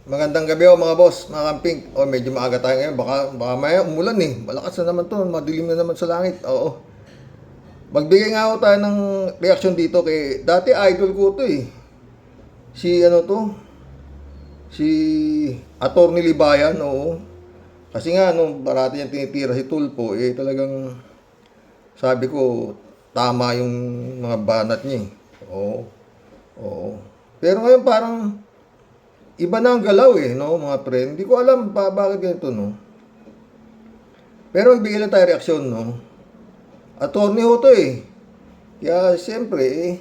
Magandang gabi o mga boss, mga camping. O medyo maaga tayo ngayon, baka maya umulan eh. Malakas na naman to, madilim na naman sa langit. Oo. Magbigay nga ako tayo ng reaction dito kay, dati idol ko to eh. Si ano to? Si Attorney Libayan, oo. Kasi nga, nung parati niyang tinitira si Tulfo, eh talagang sabi ko, tama yung mga banat niya eh. Oo. Oo. Pero ngayon parang iba na ang galaw eh, no, mga friend. Hindi ko alam bakit ganito, no. Pero ibigay lang tayo reaksyon, no. Attorney ho to eh. Kaya siyempre eh,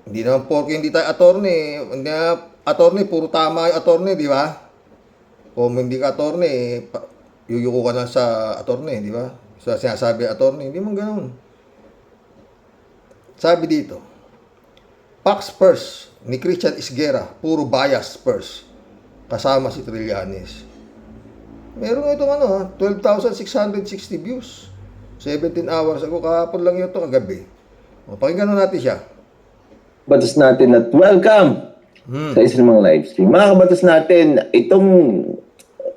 hindi naman porke hindi tayo attorney. Hindi na attorney, puro tama yung attorney, di ba? Kung hindi ka attorney, yuyuko ka na sa attorney, di ba? Sa sinasabi attorney, hindi man ganun. Sabi dito, Pax first ni Christian Isguera, puro bias first. Kasama si Trillanes. Meron itong 12,660 views. 17 hours ago, kahapon lang ito kagabi. O, pakinggan natin siya. Batas natin at welcome sa isang mga live stream. Mga kabatas natin, itong,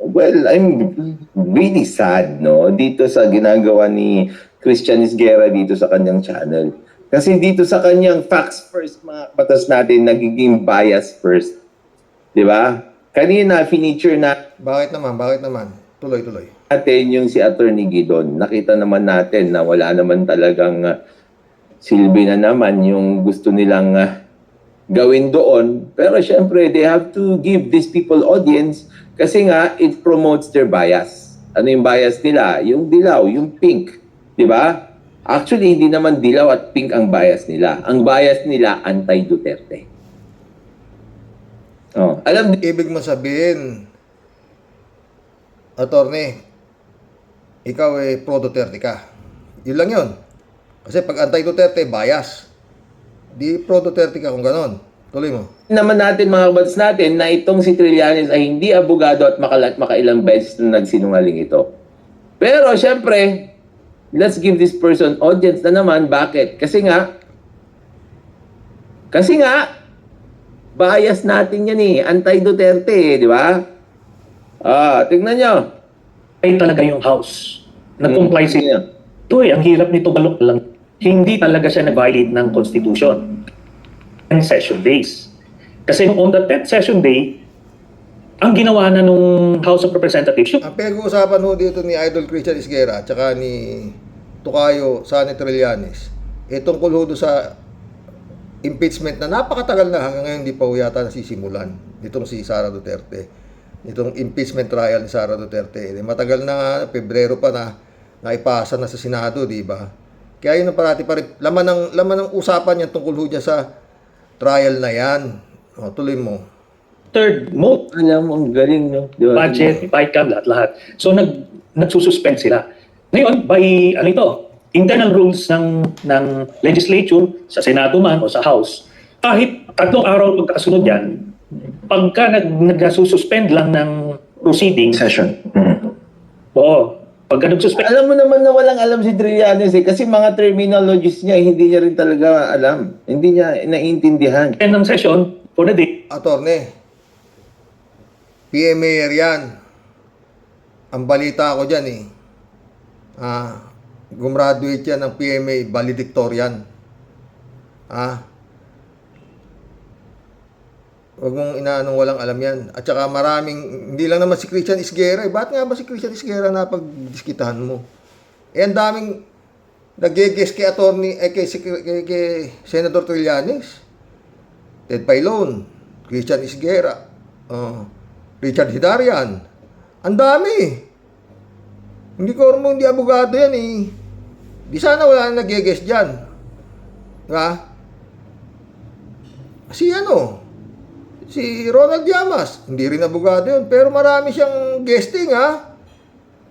well, I'm really sad, no? Dito sa ginagawa ni Christian Isguera dito sa kanyang channel. Kasi dito sa kanyang facts first, mga kabatas natin, nagiging bias first. Di ba? Kanina, finiture na Bakit naman? Tuloy. natin yung si Attorney Gidon. Nakita naman natin na wala naman talagang silbi na naman yung gusto nilang gawin doon. Pero syempre, they have to give these people audience kasi nga, it promotes their bias. Ano yung bias nila? Yung dilaw, yung pink. Di ba? Actually, hindi naman dilaw at pink ang bias nila. Ang bias nila, anti-Duterte. Oh, alam Ibig mo sabihin, attorney, ikaw eh pro-Duterte ka. Yun lang yun. Kasi pag anti-Duterte, bias. Di pro-Duterte ka kung ganon. Tuloy mo. naman natin mga kabatas natin na itong si Trillanes ay hindi abogado at makailang beses na nagsinungaling ito. Pero syempre, let's give this person audience na naman. Bakit? Kasi nga, bias natin yan eh. Anti-Duterte eh, di ba? Tignan nyo. Ay talaga yung house. Nag-comply sila. Ito ang hirap nito balok lang. Hindi talaga siya nag-violate ng Constitution. Ang session days. Kasi on the 10th session day, ang ginawa na nung House of Representatives, yung Ang pinag-uusapan ho dito ni Idol Christian Isguera at saka ni Tocayo Sani Trillanes, tungkol ho doon sa impeachment na napakatagal na hanggang ngayon hindi pa ho yata nasisimulan nitong si Sara Duterte. Itong impeachment trial ni Sara Duterte. Matagal na nga, Pebrero pa na naipasa na sa Senado, di ba? Kaya yun ang parati pa rin, laman ng usapan yan tungkol ho dyan sa trial na yan. O, tuloy mo. third most Alam mo, ang galing, no? Di ba? budget, FICAM, lahat-lahat. So nagsususpend sila. Ngayon, by internal rules ng legislature, sa Senado man o sa House, kahit 3 araw pagkakasunod yan, pagka nagsususpend lang ng proceeding, Session. oo, pagka nagsuspend, Alam mo naman na walang alam si Trillanes eh. Kasi mga terminologies niya, hindi niya rin talaga alam. Hindi niya naiintindihan. ng session for the day, Attorney, PMA yan. Ang balita ko dyan eh. Gumraduate yan ng PMA valedictorian. Huwag mong inaanong walang alam yan. At saka maraming, hindi lang naman si Christian Isguera. Ba't nga ba si Christian Isguera na pagdiskitahan mo? Ang daming nag-guess kay attorney, kay Senator Trillanes. Ted Pailon, Christian Isguera, Richard Hidarian. Ang dami. Hindi ko mo hindi abogado yan eh. Di sana wala nang nag-guess dyan. Diba? Si Ronald Llamas, hindi rin abogado yun, pero marami siyang guesting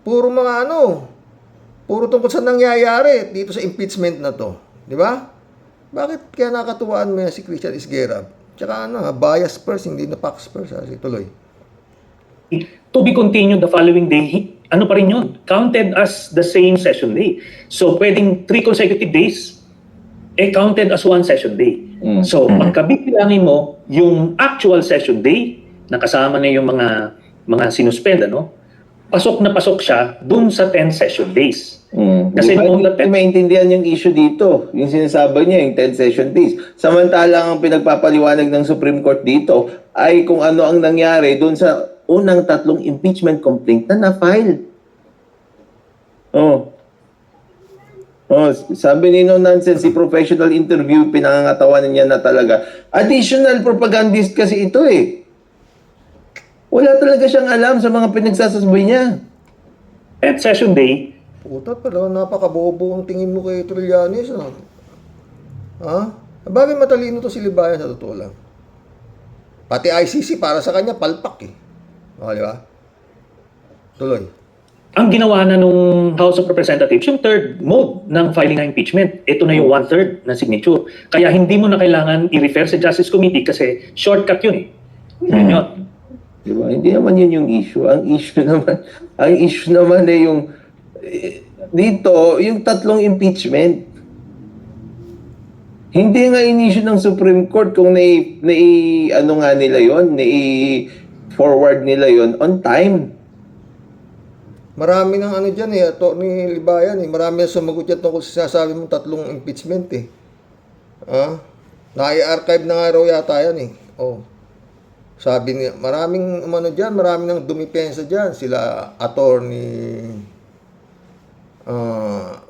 Puro mga puro tungkol sa nangyayari dito sa impeachment na to. Di ba? Bakit kaya nakatuwaan mo yan si Christian Isguera? Tsaka bias first, hindi na Pax first. Sige, tuloy. to be continued the following day, ano pa rin yun? Counted as the same session day. So, pwedeng 3 consecutive days, counted as 1 session day. So, pagkabibilangin mo yung actual session day nakasama na yung mga sinuspend, ano? Pasok na pasok siya dun sa 10 session days. Kasi Di ba, noong hindi maintindihan yung issue dito. Yung sinasabi niya, yung 10 session days. Samantalang ang pinagpapaliwanag ng Supreme Court dito ay kung ano ang nangyari doon sa unang 3 impeachment complaint na na-file. Oh. Oh, sabi ni No Nonsense, si professional interview, pinangangatawanan niya na talaga. Additional propagandist kasi ito eh. Wala talaga siyang alam sa mga pinagsasasabi niya. 10 session day, Puta, pero napakabobo ang tingin mo kay Trillanes, ah. Ha? Bagay matalino to si Libayan sa totoo lang. Pati ICC para sa kanya, palpak eh. O, di ba? Tuloy. ang ginawa na nung House of Representatives, yung third mode ng filing ng impeachment. Ito na yung 1/3 na signature. Kaya hindi mo na kailangan i-refer sa Justice Committee kasi shortcut yun eh. Yun yun. Diba? Hindi naman yun yung issue. Ang issue naman ay yung dito, yung 3 impeachment. Hindi nga in-issue ng Supreme Court kung ano nga nila yon, forward nila yon on time. Marami ng ano dyan eh, Atty. Libayan eh. Marami na sumagot yan tungkol sa sinasabi mong 3 impeachment eh. Ha? Na-archive na nga raw yata yan eh. Oh. Sabi niya, maraming ano dyan, maraming nang dumipensa dyan. Sila Atty.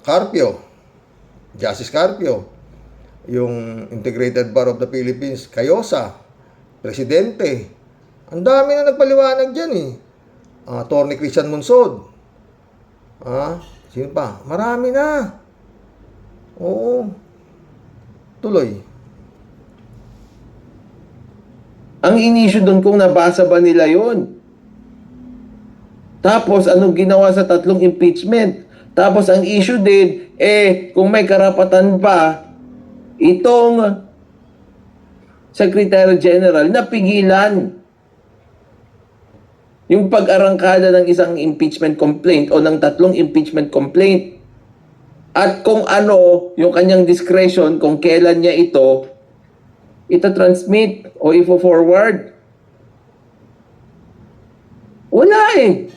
Carpio, Justice Carpio, yung Integrated Bar of the Philippines, Cayosa, Presidente. Ang dami na nagpaliwanag dyan eh. Atty. Christian Monsod. Sino pa? Marami na. Oo. Tuloy. Ang in-issue doon kung nabasa ba nila yon. Tapos anong ginawa sa 3 impeachment? Tapos ang issue din, kung may karapatan pa, itong Secretary General na pigilan yung pag-arangkada ng isang impeachment complaint o ng 3 impeachment complaint. At kung ano yung kanyang discretion kung kailan niya ito transmit o i-forward. Wala eh.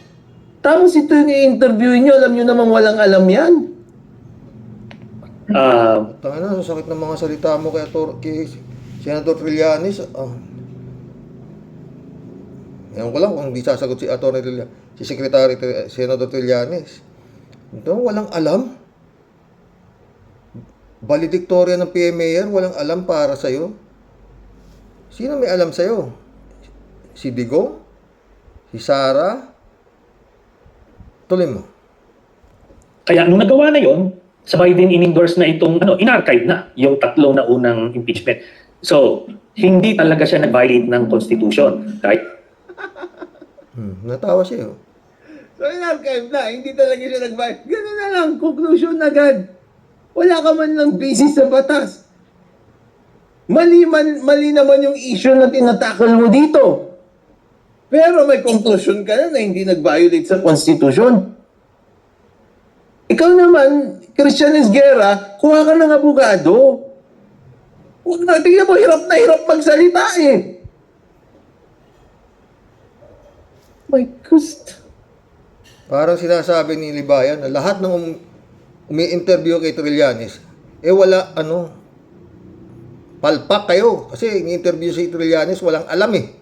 Tapos ito yung i-interview nyo, alam nyo namang walang alam yan. Tanga na, sakit ng mga salita mo kay Senator Trillanes. Ewan ko lang kung hindi sasagot si Atty. Si Secretary Senator Trillanes. Ito, walang alam. Valedictorian ng PMAR, walang alam para sa'yo. Sino may alam sa'yo? Si Digong? Si Sara? Tuloy mo. Kaya nung nagawa na yon, sabay din in-endorse na itong, in-archive na yung 3 na unang impeachment. So, hindi talaga siya nag-violate ng Constitution. Kahit Natawa siya. So in-archive na, hindi talaga siya nag-violate. Ganun na lang, conclusion agad. Wala ka man lang basis sa batas. Mali naman yung issue na tinatakal mo dito. Pero may conclusion ka na hindi nag-violate sa Constitution. Ikaw naman, Christian Esguerra, kuha ka ng abogado. Huwag na, tingnan mo, hirap na hirap magsalita eh. My God. Parang sinasabi ni Libayan na lahat ng umi-interview kay Trillanes, wala, palpak kayo. Kasi ni-interview si Trillanes, walang alam eh.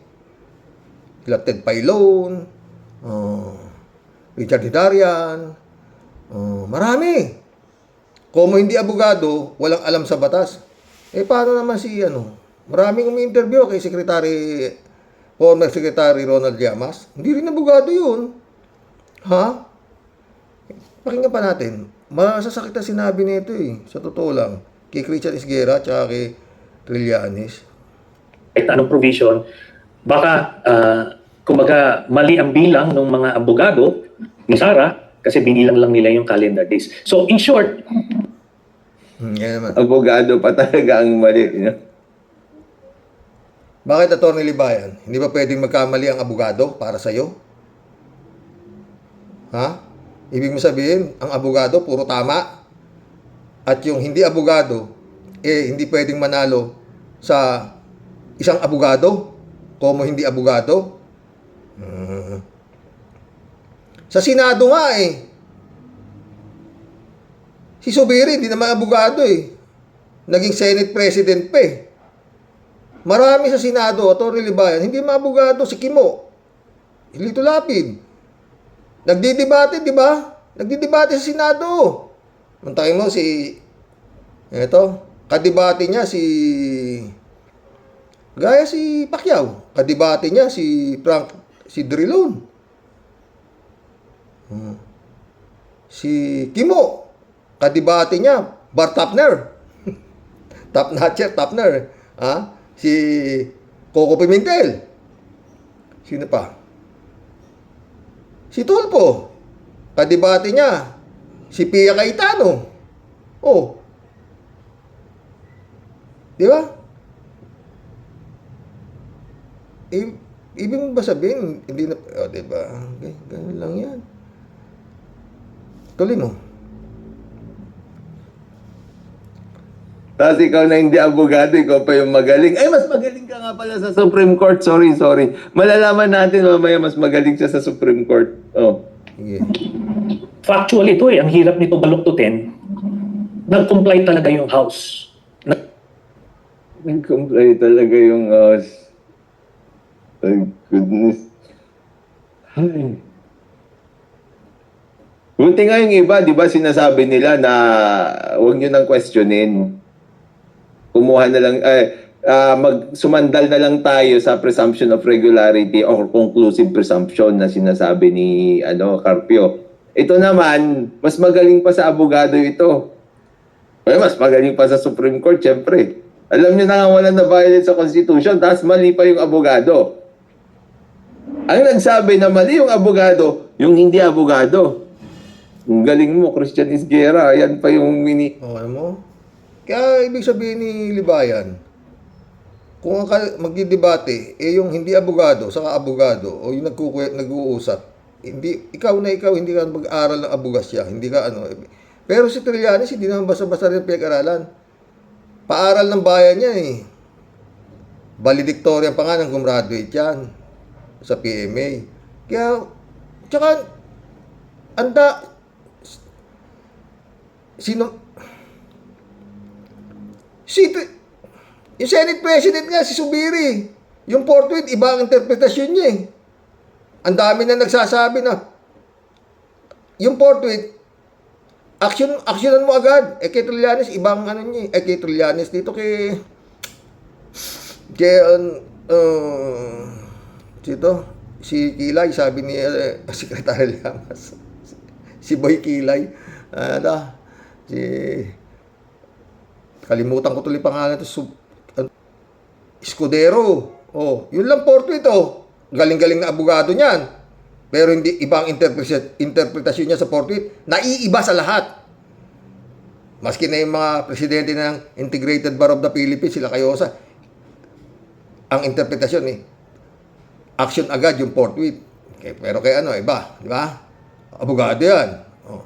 Sila Ted Pailon, Richard Hidarian, marami. Kung hindi abogado, walang alam sa batas. Paano naman maraming umi-interview kay former Secretary Ronald Llamas. Hindi rin abogado yun. Ha? Pakinggan pa natin. Masasakit na sinabi nito eh. Sa totoo lang. Kay Christian Esguerra at kay Trillanes. kahit anong provision, baka, kumaga, mali ang bilang ng mga abogado ni Sara kasi binilang lang nila yung calendar days. So, in short, Yan naman. Abogado pa talaga ang mali. Bakit, Atty. Libayan? Hindi ba pwedeng magkamali ang abogado para sa'yo? Ha? Ibig mo sabihin, ang abogado puro tama. At yung hindi abogado, hindi pwedeng manalo sa isang abogado, como hindi abogado. Sa Senado nga eh. Si Zubiri, hindi naman abogado eh. Naging Senate President pa eh. Marami sa Senado, Atty. Libayan, hindi mga abogado. Si Kimo, si Lito Lapid. Nagdidebate, di ba? Nagdidebate sa Senado. Mantakin mo si, eto, kadebate niya gaya si Pacquiao. Kadebate niya si Drilon. Si Kimo. Kadebate niya, Bart Tapner. Tapner. Ha? Si Coco Pimentel. Sino pa? Si Tulfo. Kadebate niya, si Pia Cayetano. Oh. Di ba? Ibig mo ba sabihin, hindi na, di ba? Okay, ganun lang yan. Tuloy mo. Tapos ikaw na hindi abogado, ikaw pa yung magaling. Ay, mas magaling ka nga pala sa Supreme Court. Sorry. Malalaman natin mamaya mas magaling siya sa Supreme Court. Oh. Sige. Factual ito eh. Ang hirap nito baluktutin. Nag-comply talaga yung House. Nag-comply talaga yung House. Thank goodness. Ay. Buti nga yung iba, di ba, sinasabi nila na huwag nyo nang questionin. Kumuha na lang, sumandal na lang tayo sa presumption of regularity or conclusive presumption na sinasabi ni Carpio. Ito naman, mas magaling pa sa abogado ito. Mas magaling pa sa Supreme Court, syempre. Alam niyo na wala na violate sa Constitution, tapos mali pa yung abogado. Ang nagsabi na mali yung abogado, yung hindi abogado. Ang galing mo, Christian Isguera. Yan pa yung Alam mo? Kaya ibig sabihin ni Libayan, kung magdidebate, yung hindi abogado, saka abogado, o yung nag-uusap, ikaw, hindi ka mag-aral ng abogasya, hindi ka Pero si Trillanes, hindi naman basta-basta rin pinag-aralan. Paaral ng bayan niya eh. Valedictorian pa nga ng gumraduate yan sa PMA. Kaya, tsaka, yung Senate President nga, si Zubiri, yung forthwith, iba ang interpretasyon niya eh. Ang dami na nagsasabi na, yung forthwith, actionan mo agad. Kay Trillanes, ibang niya eh. Kay Trillanes, dito si Kilay, sabi ni Secretary Llamas, si Boy Kilay, kalimutan ko tuloy pangalan ito, Escudero. Oh, yun lang forthwith oh. Galing-galing na abogado niyan. Pero hindi ibang interpretasyon niya sa forthwith. Naiiba sa lahat. Maski na yung mga presidente ng Integrated Bar of the Philippines, sila Cayosa, ang interpretasyon action agad yung forthwith. Okay, pero kay iba, di ba? Abogado yan. Oh.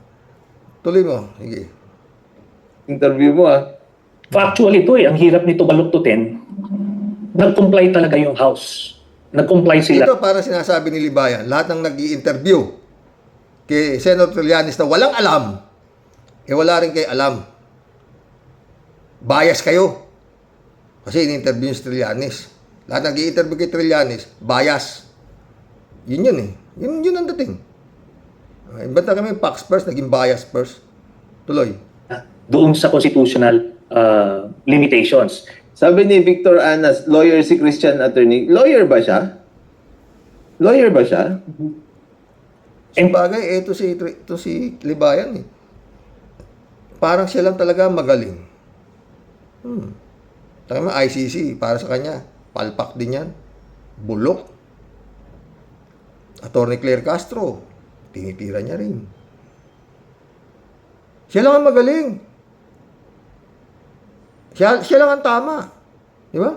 Tuloy mo. Sige. interview mo Factual ito eh. Ang hirap nito baluktutin. Nag-comply talaga yung House. Nag-comply sila. Ito para sinasabi ni Libayan, lahat ng nag-i-interview kay Senator Trillanes na walang alam, wala rin kayo alam. Bias kayo. Kasi in-interview yung Trillanes. Lahat nag-i-interview kay Trillanes, bias. Yun eh. Yun ang dating. Ba't na kami facts first, naging bias first? Tuloy. Doon sa constitutional limitations. Sabi ni Victor Anas, lawyer si Christian Attorney. Lawyer ba siya? Sa bagay, ito si Libayan eh. Parang siya lang talaga magaling. Tama, ICC, para sa kanya, palpak din yan. Bulok. Attorney Claire Castro, tinitira niya rin. Siya lang ang magaling. Siya lang ang tama. Di ba?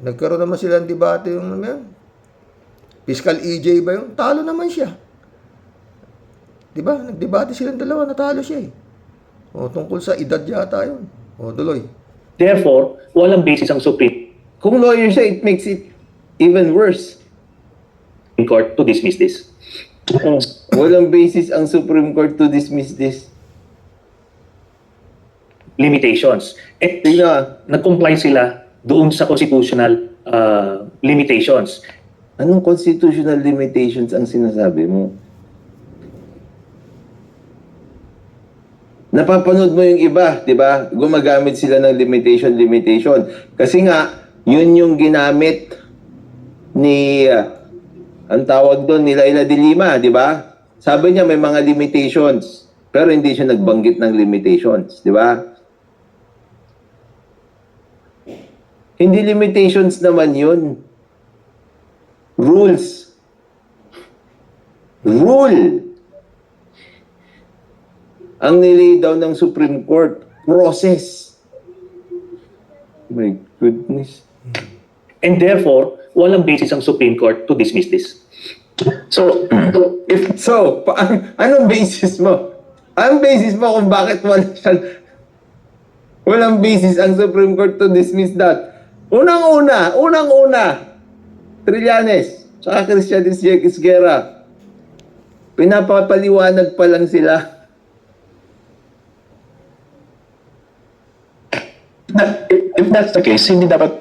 Nagkaroon naman sila ng debate yung Fiscal EJ ba yun? Talo naman siya. Di ba? Nagdebate silang dalawa, natalo siya eh. O, tungkol sa edad yata yun. O, tuloy. Therefore, walang basis ang Supreme. Kung lawyer siya, it makes it even worse. in court to dismiss this. Walang basis ang Supreme Court to dismiss this. Limitations. At Tingnan, nag-comply sila doon sa constitutional limitations. anong constitutional limitations ang sinasabi mo? Napapanood mo yung iba, di ba? Gumagamit sila ng limitation. Kasi nga, yun yung ginamit ni, ang tawag doon, ni Laila de Lima, di ba? Sabi niya may mga limitations, pero hindi siya nagbanggit ng limitations, di ba? Hindi limitations naman yun. Rules. Rule. Ang nilay down ng Supreme Court, process. My goodness. And therefore, walang basis ang Supreme Court to dismiss this. So, anong basis mo? Anong basis mo kung bakit walang basis ang Supreme Court to dismiss that? Unang-una, Trillanes, saka Christian Esguerra, pinapapaliwanag pa lang sila. If that's the case, hindi dapat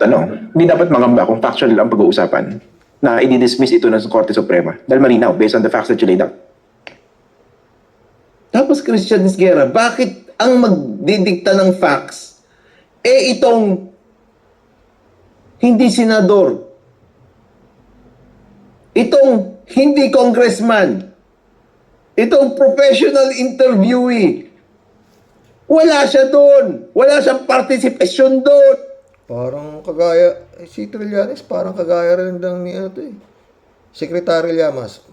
mangamba kung factual lang pag-uusapan na i-dismiss ito ng Korte Suprema. Dahil malinaw, based on the facts that you laid out. Tapos Christian Esguerra, bakit ang magdidikta ng facts itong hindi senador, itong hindi congressman, itong professional interviewee? Wala siya doon. Wala siyang participation doon. Parang kagaya, si Trillanes, parang kagaya rin ng ni Secretary Llamas.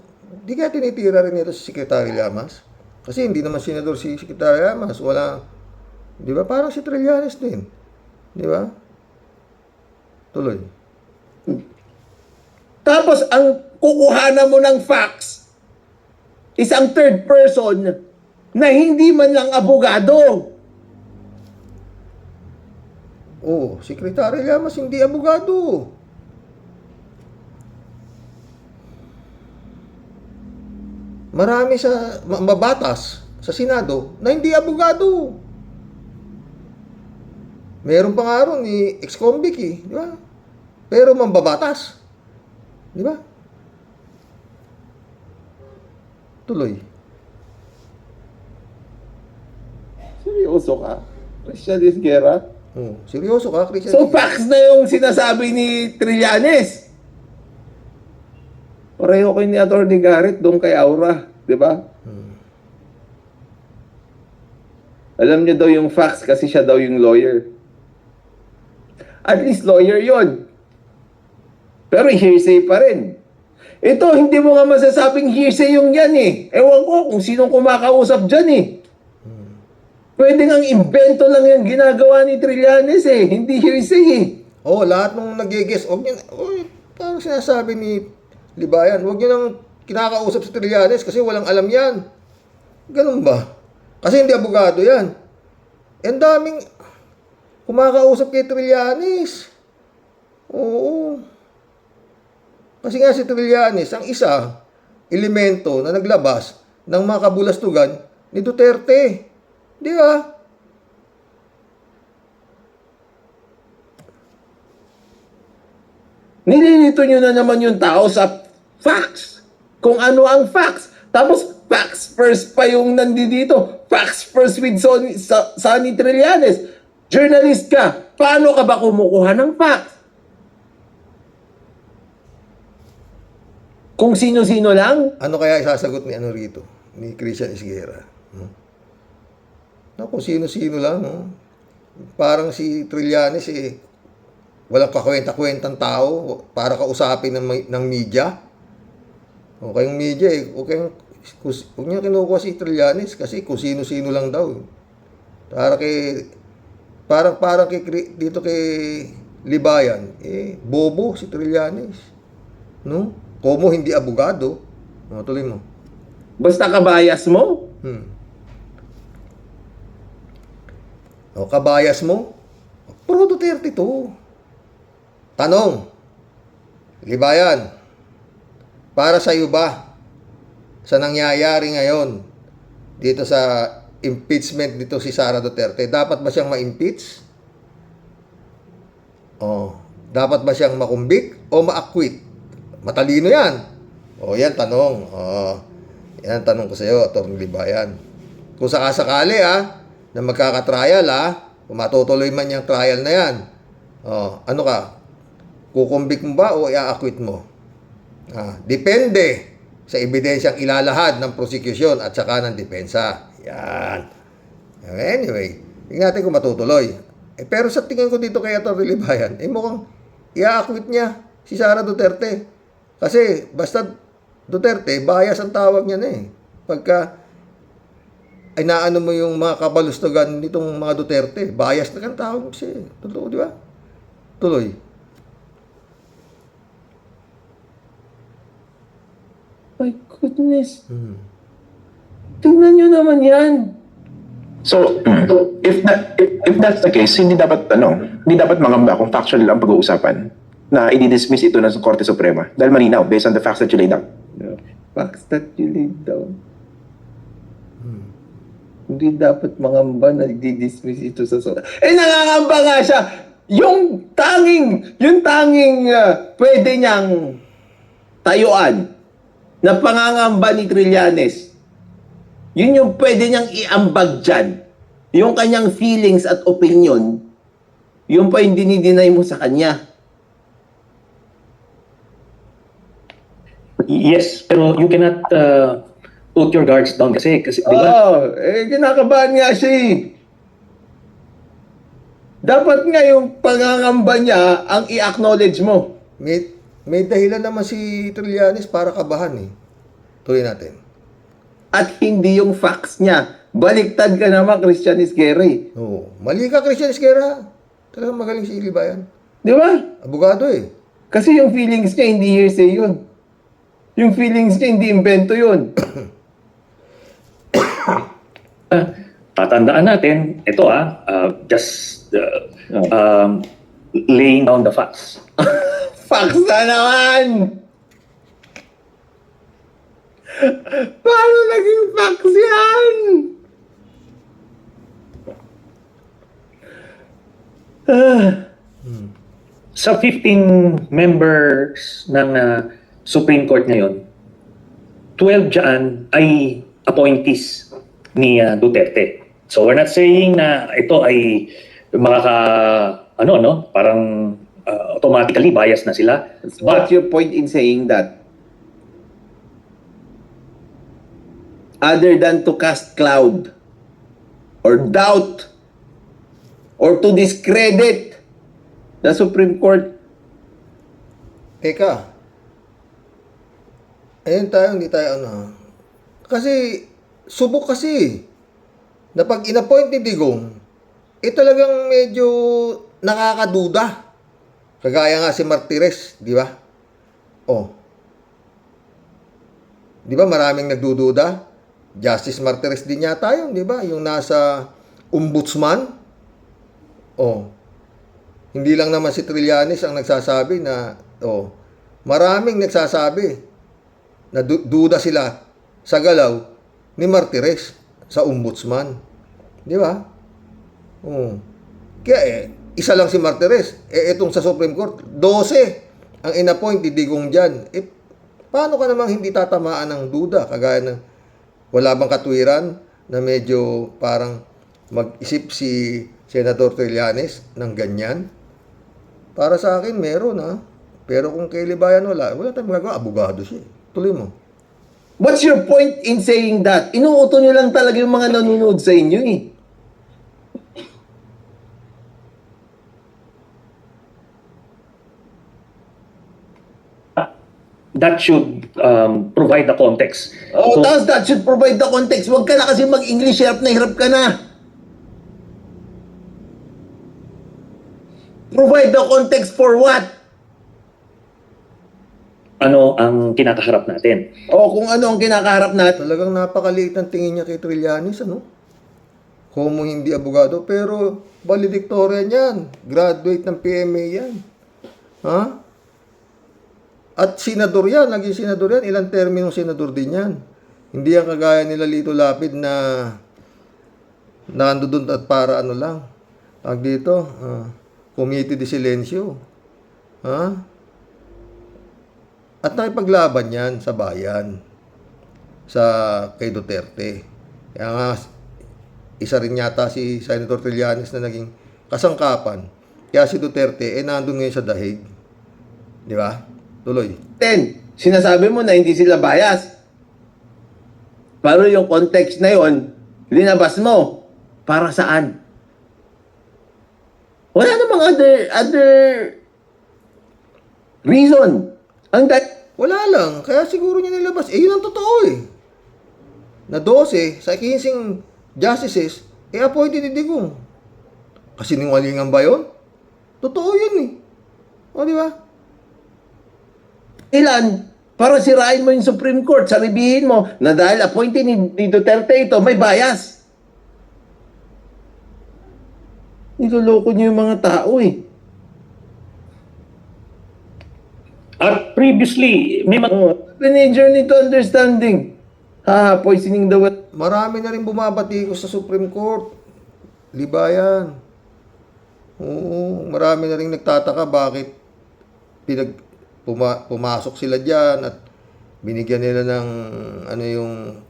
Di kaya tinitira rin ito si Secretary Llamas? Kasi hindi naman senador si Secretary Llamas. Wala, di ba? Parang si Trillanes din. Di ba? Tuloy. Tapos, ang kukuhanan mo ng facts, isang third person na hindi man lang abogado. Oh, Secretary Llamas hindi abogado. Marami sa mabatas sa Senado na hindi abogado. Meron pa nga ron ni ex-convict di ba? Pero mambabatas. Di ba? Tuloy. Seryoso ka? Christian Esguerra? Oh, seryoso ka, Christian? So, facts na yung sinasabi ni Trillanes. Pareho kayo ni Atty. Garrett doon kay Aura, di ba? Alam niyo daw yung facts kasi siya daw yung lawyer. At least lawyer yon. Pero hearsay pa rin. Ito, hindi mo nga masasabing hearsay yung yan Ewan ko kung sinong kumakausap dyan Pwede ngang invento lang yung ginagawa ni Trillanes Hindi hearsay Oh, lahat nung nag-guess, parang sinasabi ni Libayan, huwag niyo nang kinakausap si Trillanes kasi walang alam yan. Ganun ba? Kasi hindi abogado yan. Ang daming kumakausap kay Trillanes. Oo. Kasi nga si Trillanes, ang isa, elemento na naglabas ng mga kabulastugan ni Duterte. Di ba? Nililito nyo na naman yung tao sa facts. Kung ano ang facts. Tapos, facts first pa yung nandito. Facts first with Sonny Trillanes. Journalist ka. Paano ka ba kumukuha ng facts? Kung sino-sino lang? Ano kaya isasagot ni rito? Ni Christian Esguerra? Kung sino-sino lang, Parang si Trillanes, walang kakwenta-kwentang tao para kausapin ng media. O kayong media, huwag niya kinukuha si Trillanes kasi kung sino-sino lang daw. Parang dito kay Libayan, bobo si Trillanes. No? Como hindi abogado. Tuloy mo. Basta kabayas mo? O kabayas mo? Pro Duterte to. Tanong. Libayan, para sa iyo ba sa nangyayari ngayon dito sa impeachment dito si Sara Duterte, dapat ba siyang ma-impeach? Oh, dapat ba siyang makumbik o ma-acquit? Matalino yan. Oh, yan tanong. Oh, yan tanong ko sa iyo, Atty. Libayan. Kung sakasakali na magkakatrial kung matutuloy man yung trial na yan, oh, ano ka? Kukumbik mo ba o i-acquit mo? Depende sa ebidensyang ilalahad ng prosecution at saka ng depensa. Yan. Anyway, tingnan natin kung matutuloy. Pero sa tingin ko dito kay Atty. Libayan, mukhang i-acquit niya si Sara Duterte. Kasi basta Duterte, bias ang tawag niya na Pagka ay naano mo yung mga kabalustugan nitong mga Duterte, bias na kang tawag siya. Totoo, di ba? Tuloy. My goodness. Tingnan nyo naman yan. So, if that's the case, hindi dapat mangamba kung factual ang pag-uusapan na i-dismiss ito ng Korte Suprema dahil malinaw based on the facts that you laid out. Facts that you laid down. Hindi dapat mangamba na i-dismiss ito sa nangangamba nga siya. Yung tanging pwede niyang tayuan na pangangamba ni Trillanes, yun yung pwede niyang iambag dyan. Yung kanyang feelings at opinion, yun pa yung dinideny mo sa kanya. Yes, pero you cannot put your guards down kasi di ba? Kinakabahan nga siya Dapat nga yung pangangamba niya ang i-acknowledge mo. May dahilan naman si Trillanes para kabahan Tuloy natin. At hindi yung facts niya. Baliktad ka naman, Christian Isquere. Oo. Mali ka, Christian Esquera. Talagang magaling si Libayan. Di ba? Abogado Kasi yung feelings niya, hindi hearsay yun. Yung feelings niya, hindi invento yun. Tatandaan natin, ito just laying down the facts. Facts na naman! Paano naging facts yan? Sa 15 members ng Supreme Court ngayon, 12 dyan ay appointees ni Duterte. So we're not saying na ito ay parang automatically biased na sila. What's your point in saying that? Other than to cast cloud or doubt or to discredit the Supreme Court. Teka. Ayun tayo, hindi tayo Kasi, subok kasi. Na pag in-appoint ni Digong, talagang medyo nakakaduda. Kagaya nga si Martires, di ba? Di ba maraming nagdududa? Justice Martires din yata yun, di ba? Yung nasa ombudsman. Hindi lang naman si Trillanes ang nagsasabi na, maraming nagsasabi na duda sila sa galaw ni Martires sa ombudsman. Di ba? Kaya isa lang si Martires. Itong sa Supreme Court, 12 ang in-appoint ni Digong dyan. Paano ka namang hindi tatamaan ng duda? Kagaya ng wala bang katwiran na medyo parang mag-isip si Senator Trillanes ng ganyan? Para sa akin, meron Pero kung kay Libayan wala tayong magagawa. Abogado siya. Tuloy mo. What's your point in saying that? Inuuto nyo lang talaga yung mga nanonood sa inyo That should provide the context. Tapos that should provide the context. Huwag ka na kasi mag-English, hirap ka na. Provide the context for what? Ano ang kinakaharap natin? Kung ano ang kinakaharap natin. Talagang napakaliit ng tingin niya kay Trillanes, Kung hindi abogado, pero valedictorian yan. Graduate ng PMA yan. At senador yan, naging senador yan. Ilang terminong senador din yan. Hindi yan kagaya nila Lito Lapid na nandun at para ano lang. Tawag dito, committee de silencio. Ha? At nakipaglaban yan sa bayan. Sa kay Duterte. Kaya nga, isa rin yata si Senator Trillanes na naging kasangkapan. Kaya si Duterte, nandun ngayon sa dahig. Di ba? Tuloy. Sinasabi mo na hindi sila bias. Pero yung context na yon, linabas mo. Para saan? Wala namang other reason. Wala lang. Kaya siguro niya nilabas. Yun ang totoo eh. Na 12 sa 15 justices, appointed ni Digong. Kasinungalingan ba yun? Totoo yun eh. O, di ba? Ilan? Para sirain mo yung Supreme Court, sabihin mo na dahil appointed ni Duterte ito, may bias. Niloloko niyo yung mga tao eh. At previously, may mga Journey to understanding. Poisoning the well. Marami na rin bumabatikos sa Supreme Court. Libayan. Oo, marami na rin nagtataka bakit pumasok sila dyan at binigyan nila ng yung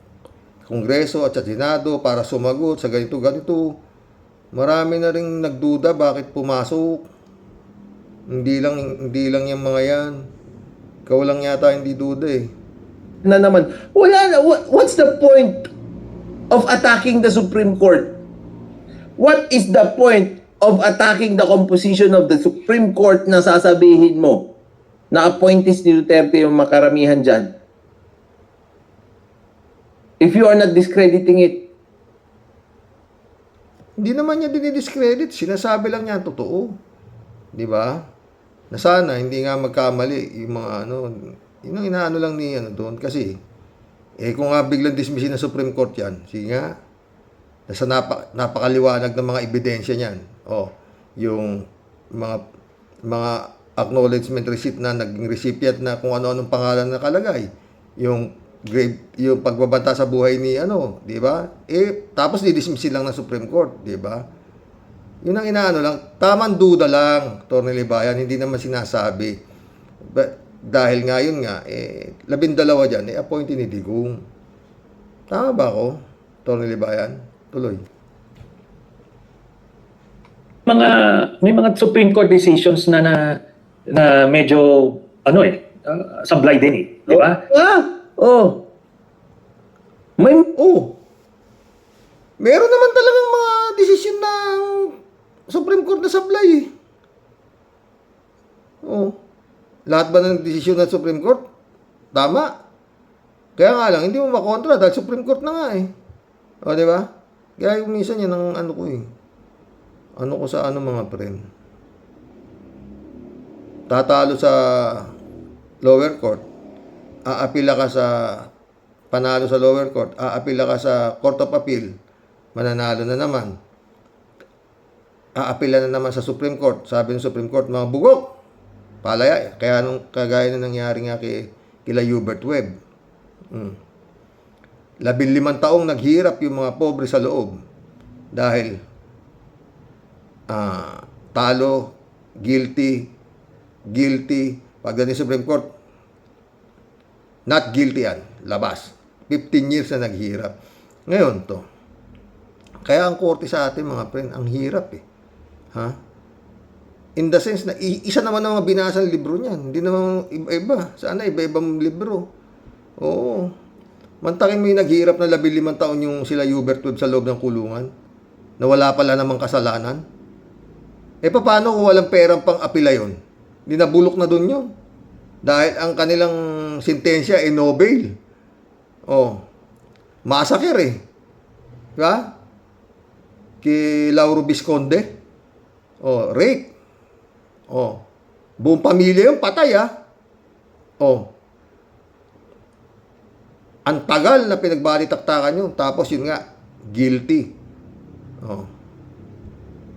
Kongreso at sa Senado para sumagot sa ganito. Marami na rin nagduda bakit pumasok. Hindi lang yung mga yan. Ikaw lang yata hindi duda eh. Na naman, wala na. What's the point of attacking the Supreme Court? What is the point of attacking the composition of the Supreme Court na sasabihin mo na appointees ni Duterte yung makaramihan dyan? If you are not discrediting it. Hindi naman niya dinidiscredit. Sinasabi lang niya ang totoo. Di ba? Na sana hindi nga magkamali yung mga yun ang inaano lang ni doon. Kasi, kung nga biglang dismissin ng Supreme Court yan, sige nga, nasa napakaliwanag ng mga ebidensya niyan. Yung mga acknowledgement receipt na naging recipient na kung ano-anong pangalan na nakalagay. Yung pagbabanta sa buhay ni di ba? Tapos didismissin lang ng Supreme Court, di ba? Yun ang inaano lang, tamang duda lang, Atty. Libayan, hindi naman sinasabi. Dahil nga yun nga, 12 dyan, appointee ni Digong. Tama ba ako, Atty. Libayan? Tuloy. may mga Supreme Court decisions na medyo sablay din eh, di ba? Meron naman talagang mga desisyon ng Supreme Court na sablay eh. Lahat ba ng desisyon ng Supreme Court? Tama. Kaya nga lang, hindi mo makontra dahil Supreme Court na nga eh. Di ba? Kaya minsan yan ang ko eh. Ko sa mga friend. Tatalo sa lower court. Aapila ka sa panalo sa lower court. Aapila ka sa Court of Appeal. Mananalo na naman. Aapila na naman sa Supreme Court. Sabi ng Supreme Court, mga bugok. Palaya. Kaya kagaya na nangyari nga kila Hubert Webb. 15 taong naghirap yung mga pobre sa loob. Dahil talo, guilty. Pagdating sa Supreme Court, not guilty yan. Labas. 15 years na naghirap. Ngayon to. Kaya ang korte sa atin, mga friend, ang hirap eh. In the sense na isa naman ang mga binasa ng libro niyan. Hindi naman iba-iba. Sana iba-ibang libro. Oo. Mantakin mo yung naghihirap na 15 taon yung sila Hubert Webb sa loob ng kulungan. Na wala pala namang kasalanan. Paano kung walang perang pang apila yun? Dinabulok na dun yun. Dahil ang kanilang sentensya ay no bail. Massacre eh. Diba? Kay Lauro Visconde. Rape. Buong pamilya yung patay ang tagal na pinagbalitaktakan yun. Tapos yun nga, guilty.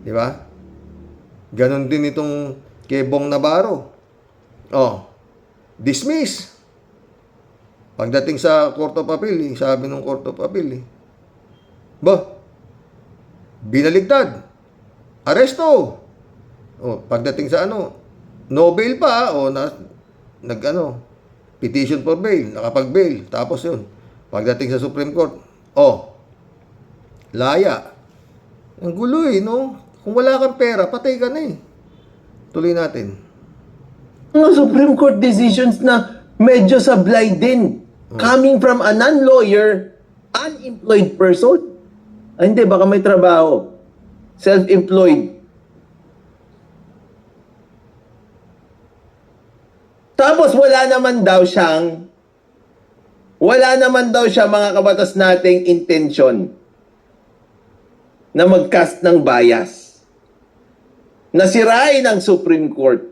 Di ba? Ganon din itong kay Bong Navarro. dismiss. Pagdating sa Court of Appeal, sabi ng Court of Appeal, binaligtad, aresto. Pagdating sa no bail pa, petition for bail, nakapag-bail, tapos yun. Pagdating sa Supreme Court, laya. Ang gulo no? Kung wala kang pera, patay ka na Tuloy natin. Mga Supreme Court decisions na medyo sablay din. Coming from a non-lawyer, unemployed person. Hindi, baka may trabaho. Self-employed. Tapos wala naman daw siyang mga kabatas nating intention na mag-cast ng bias. Nasirain ang Supreme Court.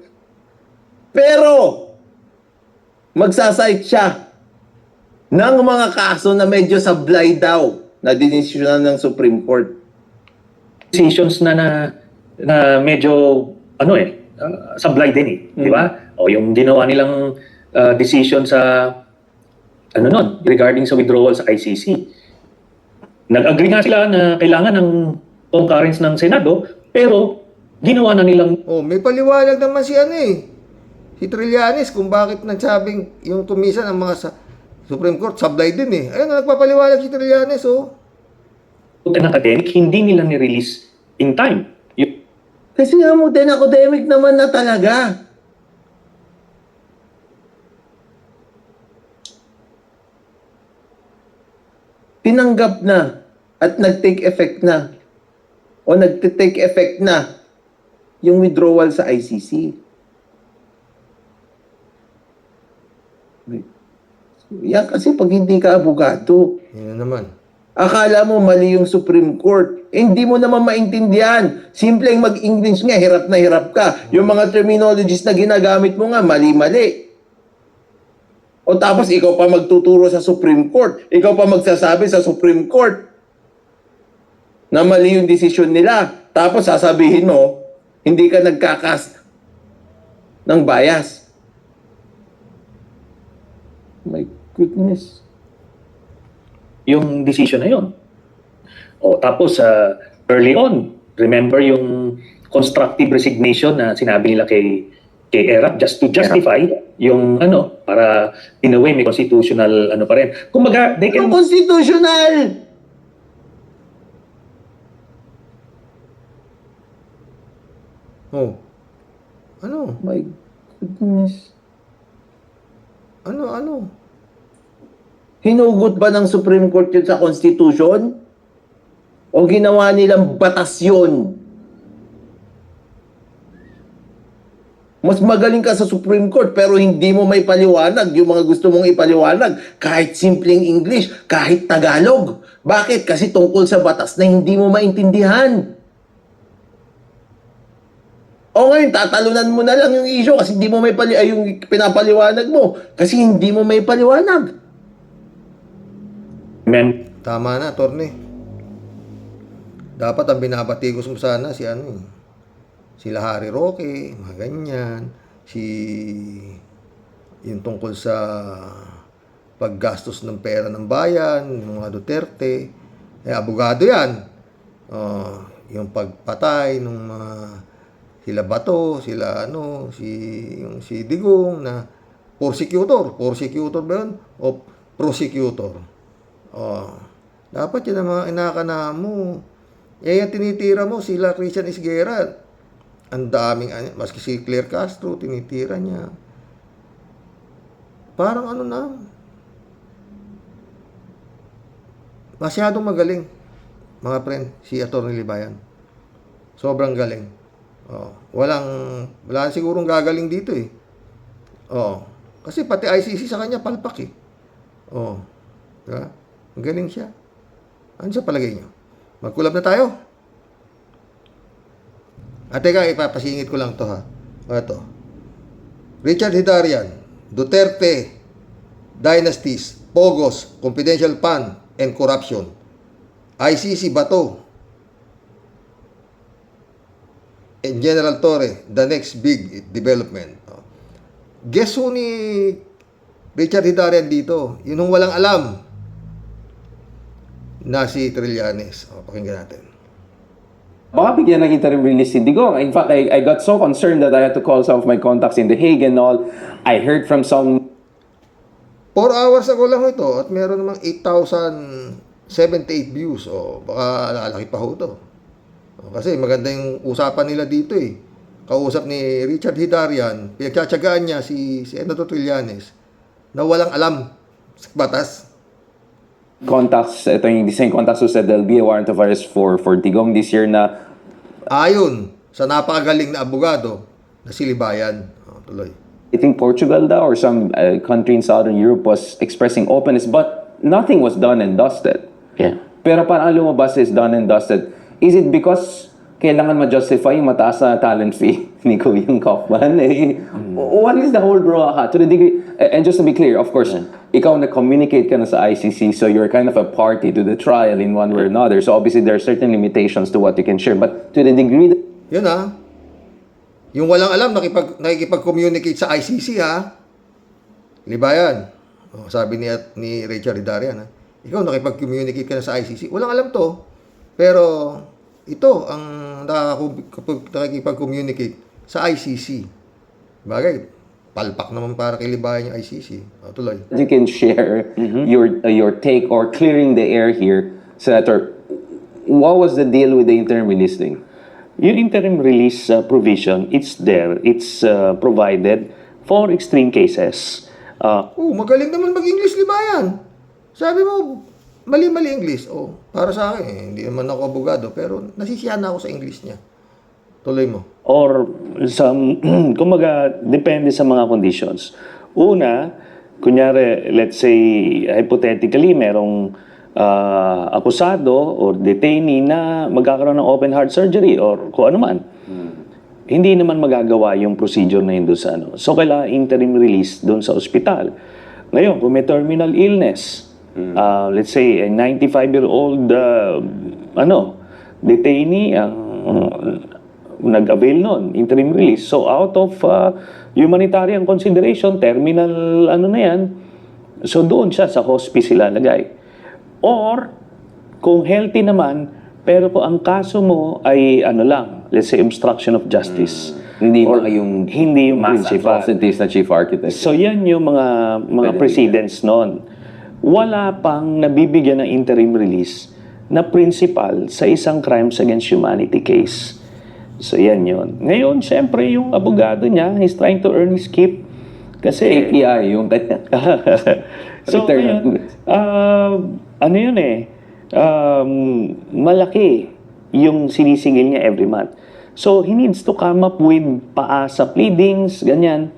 Pero, magsasite siya ng mga kaso na medyo sablay daw na dinisyonan ng Supreme Court. Decisions na medyo sablay din di ba? O yung ginawa nilang decision sa regarding sa withdrawal sa ICC. Nag-agree nga sila na kailangan ng concurrence ng Senado, pero ginawa na nilang May paliwanag naman si si Trillanes kung bakit nagsabing yung tumisan ang mga sa Supreme Court sablay din Ayun, nagpapaliwanag si Trillanes ng academic, hindi nila ni-release in time. Kasi nga mo din academic naman na talaga. Tinanggap na at nag-take effect na o nag-take effect na yung withdrawal sa ICC. Yan kasi pag hindi ka abogado, Yan naman. akala mo mali yung Supreme Court. Hindi mo naman maintindihan. Simpleng mag-English nga, hirap na hirap ka. Yung mga terminologies na ginagamit mo nga, mali-mali. O tapos ikaw pa magtuturo sa Supreme Court. Ikaw pa magsasabi sa Supreme Court na mali yung desisyon nila. Tapos sasabihin mo, hindi ka nagkakast ng bias. My goodness. Yung decision na yun. Tapos early on, remember yung constructive resignation na sinabi nila kay ERAP just to justify yung para in a way may constitutional pa rin. Kumbaga, they can Ang constitutional! My goodness. Hinugot ba ng Supreme Court yun sa Constitution? O ginawa nilang batas yun? Mas magaling ka sa Supreme Court pero hindi mo may paliwanag yung mga gusto mong ipaliwanag. Kahit simpleng English, kahit Tagalog. Bakit? Kasi tungkol sa batas na hindi mo maintindihan. O ngayon, tatalunan mo na lang yung issue kasi hindi mo may yung pinapaliwanag mo. Kasi hindi mo may paliwanag. Tama na, attorney. Dapat ang binabatikos mo sana sila Harry Roque, mga ganyan. Yung tungkol sa paggastos ng pera ng bayan, yung mga Duterte. Abogado yan. Yung pagpatay ng mga sila Bato, sila si Digong na prosecutor ba yun? O prosecutor. Dapat yun ang mga inakana mo. Yung tinitira mo, sila Christian Isguera, ang daming, maski si Claire Castro, tinitira niya. Parang masyadong magaling, mga friend, si Atty. Libayan. Sobrang galing. Wala sigurong gagaling dito kasi pati ICC sa kanya palpak diba? Galing siya. Ano sa palagay nyo? Magkulab na tayo? Teka, ipapasingit ko lang to Ito. Richard Hidarian, Duterte, Dynasties, Pogos, Confidential Fund, and Corruption. ICC Bato. And General Torre, the next big development. Guess who ni Richard Hidarian dito? Yun yung walang alam na si Trillanes. O, pakinggan natin. Baka bigyan ng interim release si Digong. In fact, I got so concerned that I had to call some of my contacts in The Hague and all. I heard from some 4 hours ago lang ito at meron namang 8,078 views. O, baka lalaki pa ho ito. O, kasi maganda yung usapan nila dito eh. Kausap ni Richard Hidarian, pinagtsatsagaan niya si Senator Trillanes na walang alam sa batas. contacts, ito yung the same contacts who said there'll be a warrant of arrest for Digong this year na Ayon sa napakagaling na abogado na si Libayan. O, tuloy. I think Portugal daw or some country in Southern Europe was expressing openness but nothing was done and dusted. Yeah. Pero parang ang lumabas is done and dusted. Is it because kailangan ma-justify yung mataas na talent fee ni Kuyang Kaufman? What is the whole brouhaha? To the degree, and just to be clear, of course, ikaw na-communicate ka na sa ICC, so you're kind of a party to the trial in one way or another. So obviously, there are certain limitations to what you can share. But to the degree that Yun ha. Yung walang alam, nakikipag-communicate sa ICC ha. Libayan. O, sabi ni Richard Hidarian ha. Ikaw nakipag-communicate ka na sa ICC. Walang alam to. Pero ito ang nakikipag-communicate sa ICC. Bagay, palpak naman para kay Libayan yung ICC. O, tuloy. you can share your take or clearing the air here, Senator, what was the deal with the interim release thing? Yung interim release provision, it's there. It's provided for extreme cases. Magaling naman mag-English, Libayan. Sabi mo, mali-mali English. Para sa akin, hindi naman ako abogado, pero nasisiyahan na ako sa English niya. Tuloy mo. Or some, kumaga, depende sa mga conditions. Una, kunyari, let's say, hypothetically, merong akusado or detainee na magkakaroon ng open heart surgery or kung ano man. Hindi naman magagawa yung procedure na yun doon sa ano. So, kailangan interim release doon sa ospital. Ngayon, kung may terminal illness, let's say, a 95-year-old detainee ang nag-avail nun, interim release. So, out of humanitarian consideration, terminal na yan, so doon siya sa hospice ilalagay. Or, kung healthy naman, pero kung ang kaso mo ay let's say obstruction of justice. Hindi Or mga yung hindi yung mass principal. atrocities na chief architect. So yan yung mga precedents noon. Wala pang nabibigyan ng interim release na principal sa isang crimes against humanity case. So yan yun. Ngayon, syempre yung abogado niya, he's trying to earn his keep. Kasi API yung kanya. so ngayon, malaki yung sinisingil niya every month. So he needs to come up with paasa pleadings, ganyan.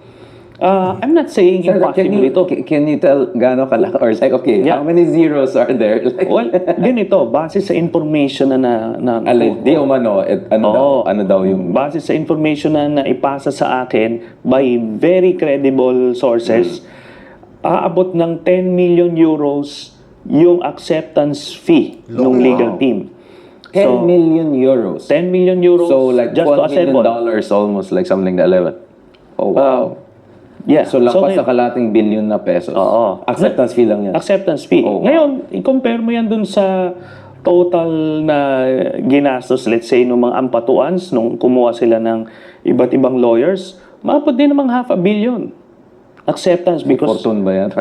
I'm not saying impossible ito. Can you tell gaano kalaki? Or like, okay, Yeah. how many zeros are there? Like, Well, ganito, base sa information na di umano, ano daw yung base sa information na naipasa sa akin by very credible sources, aabot ng 10 million euros yung acceptance fee ng legal team. 10 million euros. 10 million euros So like just to $1 million assemble. almost, like something like 11. Oh, wow. Yeah. So lampas ngayon- sa kalating billion na pesos. Oo. Acceptance fee lang yan. Acceptance fee. Oh, wow. Ngayon, i-compare mo yan dun sa total na ginastos, let's say, nung mga ampatuans, nung kumuha sila ng iba't ibang lawyers, maabot din namang $500 million. Acceptance because Fortune ba yan?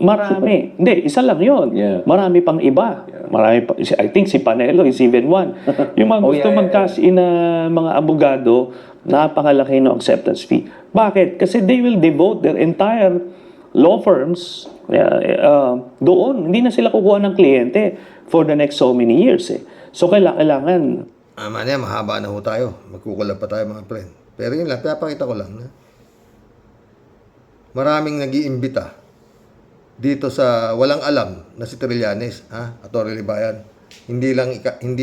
marami. Hindi, isa lang yun. Yeah. Marami pang iba. Marami pa, I think si Panelo is even one. Yung mga gusto mag-cash in na mga abogado, napakalaki ng acceptance fee. Bakit? Kasi they will devote their entire law firms doon. Hindi na sila kukuha ng kliyente for the next so many years. So kailangan Mahaba na ho tayo. Magkukulab pa tayo mga friend. Pero yun lang, pinapakita ko lang na maraming nag-iimbita dito sa walang alam na si Trillanes, Atty. Libayan. Hindi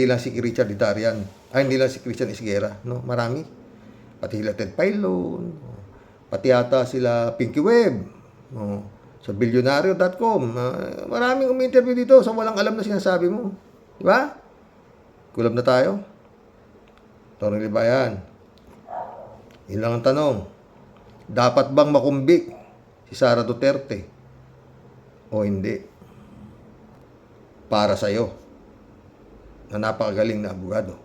lang si Richard Hidarian, hindi lang si Christian Esguerra, no? Marami. Pati sila Ted Pailon, pati yata sila Pinky Web, no? Sa billionario.com. Maraming umi-interview dito sa walang alam na sinasabi mo. Di ba? Kulab na tayo. Atty. Libayan. Yun lang ang tanong. Dapat bang makumbik si Sara Duterte o hindi? Para sa'yo na napakagaling na abogado.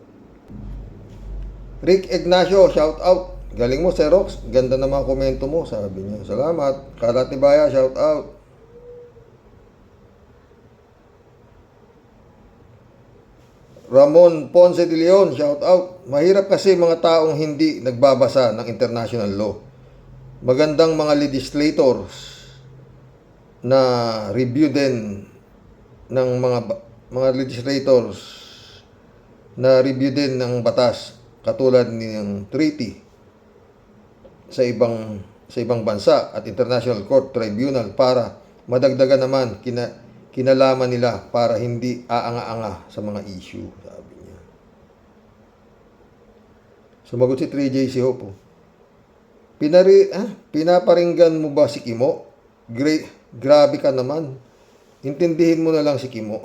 Rick Ignacio, shout out. Galing mo, Xerox. Ganda ng mga komento mo, sabi niya. Salamat. Karatibaya, shout out. Ramon Ponce de Leon, shout out. Mahirap kasi mga taong hindi nagbabasa ng international law. Magandang mga legislators na review din ng mga legislators na review din ng batas katulad ng treaty sa ibang bansa at International Court Tribunal para madagdagan naman kinalaman nila para hindi aanga-anga sa mga issue, sabi niya. Sumagot si 3J si Hopo. Pinaparinggan mo ba si Kimo? Grabe ka naman. Intindihin mo na lang si Kimo.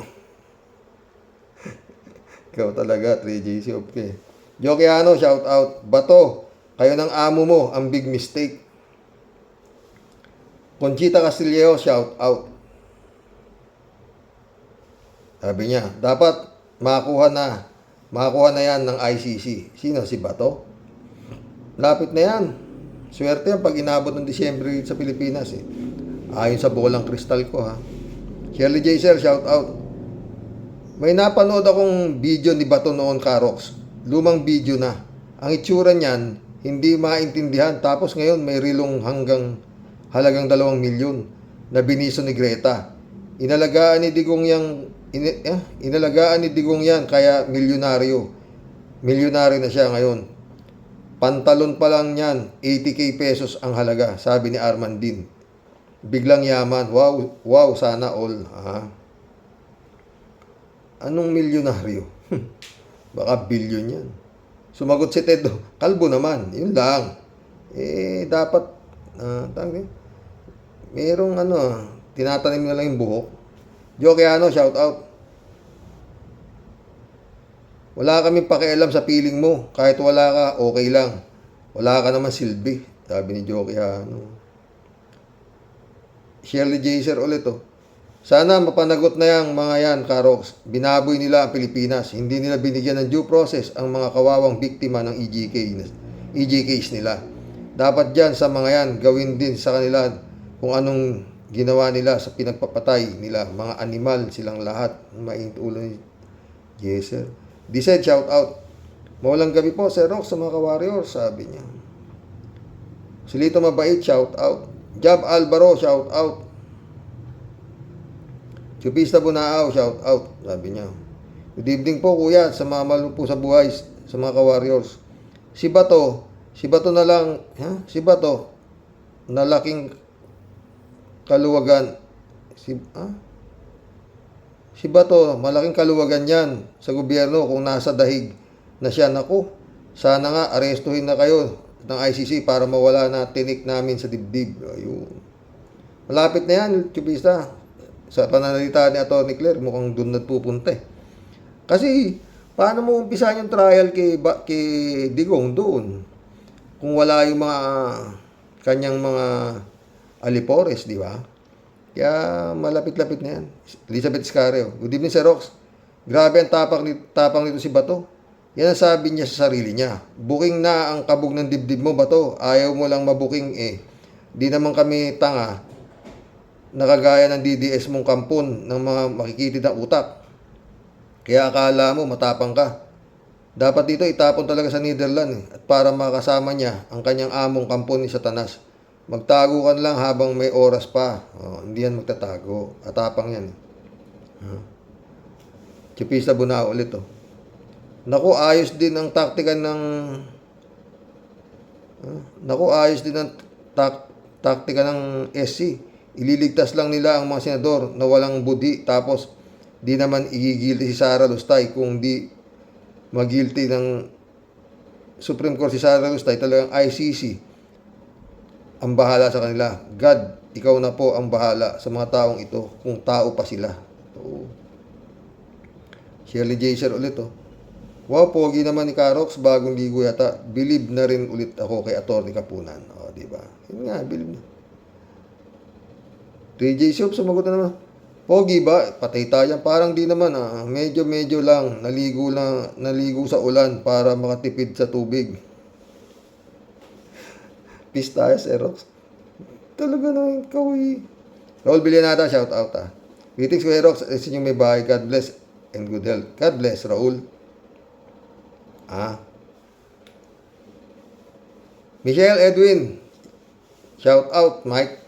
Ikaw talaga, 3J si Hopo. Jokiano, shout out. Bato, kayo ng amo mo, ang big mistake. Conchita Castillejo, shout out. Sabi niya, dapat makakuha na yan ng ICC. Sino? Si Bato? Lapit na yan. Swerte yan pag inabot ng Disyembre sa Pilipinas eh. Ayon sa bolang kristal ko ha. Shirley J. Sir, shout out. May napanood akong video ni Bato noon, Karox. Lumang video na. Ang itsura niyan, hindi maintindihan. Tapos ngayon may rilong halagang 2 milyon na biniso ni Greta. Inalagaan ni Digong yan kaya milyonaryo. Milyonaryo na siya ngayon. Pantalon pa lang yan, 80k pesos ang halaga, sabi ni Armandin. Biglang yaman. Wow, sana all. Anong milyonaryo? Baka bilyon yan. Sumagot si Ted, kalbo naman. Yun lang. Dapat, merong tinatanim na lang yung buhok. Jokiano, shout out. Wala kaming pakialam sa piling mo. Kahit wala ka, okay lang. Wala ka naman silbi. Sabi ni Jokiano. Shirley J. Sir ulit Sana mapanagot na yung mga yan, Karox. Binaboy nila ang Pilipinas. Hindi nila binigyan ng due process ang mga kawawang biktima ng EJKs nila. Dapat dyan sa mga yan, gawin din sa kanila kung anong ginawa nila sa pinagpapatay nila. Mga animal silang lahat. Mainit ulo ni Yes, sir. Dised, shout out. Mawalang gabi po, Sir Rox, sa mga ka-warriors, sabi niya. Silito Mabait, shout out. Jab Alvaro, shout out. Chupista Bunao, shout out, sabi niya. Good evening po, kuya, sa mga malumpo sa buhay, sa mga ka-warriors. Si Bato na lang, Si Bato, na laking kaluwagan. Si Bato, malaking kaluwagan yan sa gobyerno kung nasa dahig na siya. Naku, sana nga arestuhin na kayo ng ICC para mawala na tinik namin sa dibdib. Ayun. Malapit na yan, Chupista. Sa pananalita ni Atty. Claire, mukhang doon nagpupunta Kasi, paano mo umpisahan yung trial kay Digong doon? Kung wala yung mga kanyang mga alipores, di ba? Kaya malapit-lapit na yan. Elizabeth Iscareo. Good evening, Sir Rox. Grabe ang tapang nito si Bato. Yan ang sabi niya sa sarili niya. Booking na ang kabog ng dibdib mo, Bato. Ayaw mo lang mabuking Di naman kami tanga. Nakagaya ng DDS mong kampon ng mga makikitid na utak. Kaya akala mo matapang ka. Dapat dito itapon talaga sa Netherlands at para makasama niya ang kanyang among kampon ni Satanas. Magtago ka lang habang may oras pa. Hindi yan magtatago. Atapang yan. Chipista Bunao ulit Naku, ayos din ang taktika ng taktika ng SC. Ililigtas lang nila ang mga senador na walang budi tapos di naman igigilty si Sara Lustay kung di magilty ng Supreme Court si Sara Lustay, talagang ICC ang bahala sa kanila. God, ikaw na po ang bahala sa mga taong ito kung tao pa sila. Shirley J. Sir ulit Wow, pogi naman ni Carox, bagong ligo yata. Believe na rin ulit ako kay Atty. Kapunan. O, di ba? Yun nga, believe na. 3J Soup, sumagot na naman. Pogi ba? Patay tayo. Parang di naman Medyo lang. Naligo sa ulan para makatipid sa tubig. Peace tayo, Xerox. Talaga na ikaw eh. Raul Villanata, shout out Greetings, Xerox. Sa inyong may bahay. God bless and good health. God bless, Raul. Michelle Edwin. Shout out, Mike.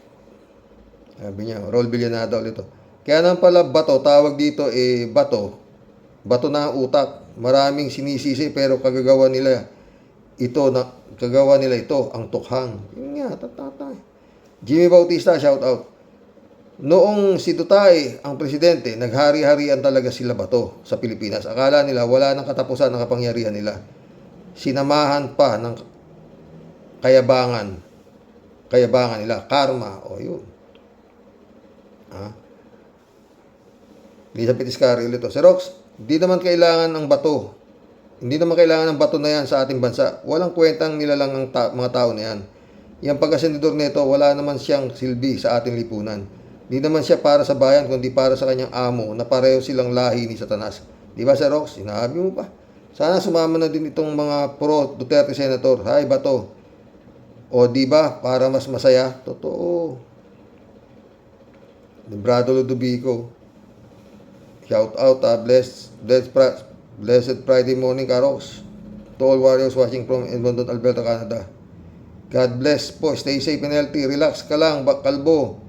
Sabi niya, Raul Villanata ulit ito. Kaya naman pala bato, tawag dito bato. Bato na ang utak. Maraming sinisisi pero kagagawa nila ito, ang tukhang. Yun nga, tatatay. Jimmy Bautista, shout out. Noong si Duterte ang presidente, naghari-harian talaga sila bato sa Pilipinas. Akala nila wala nang katapusan ng kapangyarihan nila. Sinamahan pa ng kayabangan nila, karma, o yun. Elizabeth Iscari ulit ito. Xerox, hindi naman kailangan ng bato. Hindi naman kailangan ng bato na yan sa ating bansa. Walang kwentang nilalang ang mga tao na yan. Yung pagkasenador nito, wala naman siyang silbi sa ating lipunan. Hindi naman siya para sa bayan, kundi para sa kanyang amo na pareho silang lahi ni Satanas. Di ba, Xerox? Sinabi mo pa. Sana sumama na din itong mga pro-Duterte senator. Hay, bato. O di ba, para mas masaya? Totoo. Librado Ludovico. Shout out, Blessed Friday morning, Karox. To all warriors watching from Edmonton, Alberta, Canada. God bless po. Stay safe and healthy. Relax ka lang, kalbo.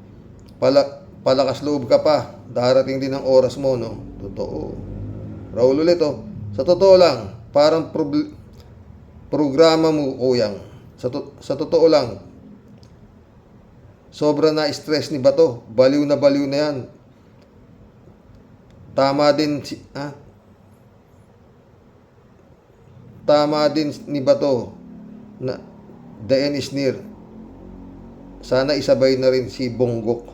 Palakas loob ka pa. Darating din ang oras mo, no? Totoo. Raul ulit, oh. Sa totoo lang, parang programa mo, kuyang. Sa totoo lang, sobra na stress ni Bato. Baliw na yan. Tama din ni Bato na the end is near. Sana isabay na rin si Bonggok.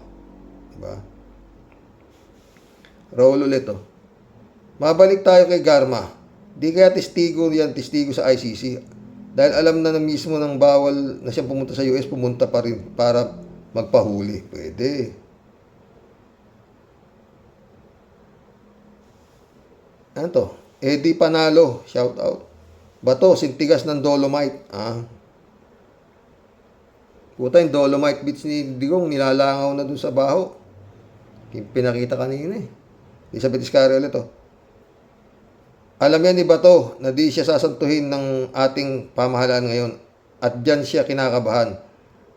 Diba? Raul ulit, oh. Mabalik tayo kay Garma. Di kaya testigo sa ICC. Dahil alam na mismo ng bawal na siyang pumunta sa US, pumunta pa rin para magpahuli. Pwede. Ano to? Eddie Panalo, shout out. Bato, sintigas ng Dolomite. Puta, yung Dolomite beach ni Digong, nilalangaw na dun sa baho. Pinakita kanina eh. Elizabeth Iscari ulit, oh. Alam yan ni Bato na di siya sasantuhin ng ating pamahalaan ngayon at dyan siya kinakabahan.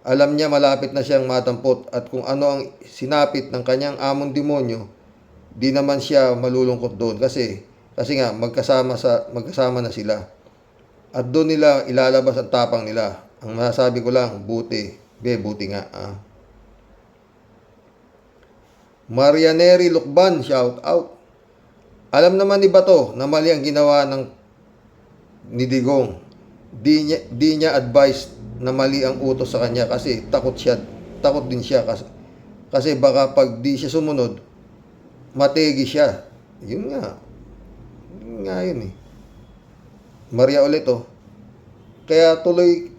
Alam niya malapit na siyang matampot at kung ano ang sinapit ng kanyang among demonyo, di naman siya malulungkot doon kasi nga magkasama na sila. At doon nila ilalabas ang tapang nila. Ang masasabi ko lang, buti nga. Marianeri Lukban, shout out. Alam naman ni Bato na mali ang ginawa ni Digong. Di niya advice na mali ang utos sa kanya kasi takot din siya kasi baka pag di siya sumunod, mategi siya. Yun nga yun eh. Maria ulit, oh. Kaya tuloy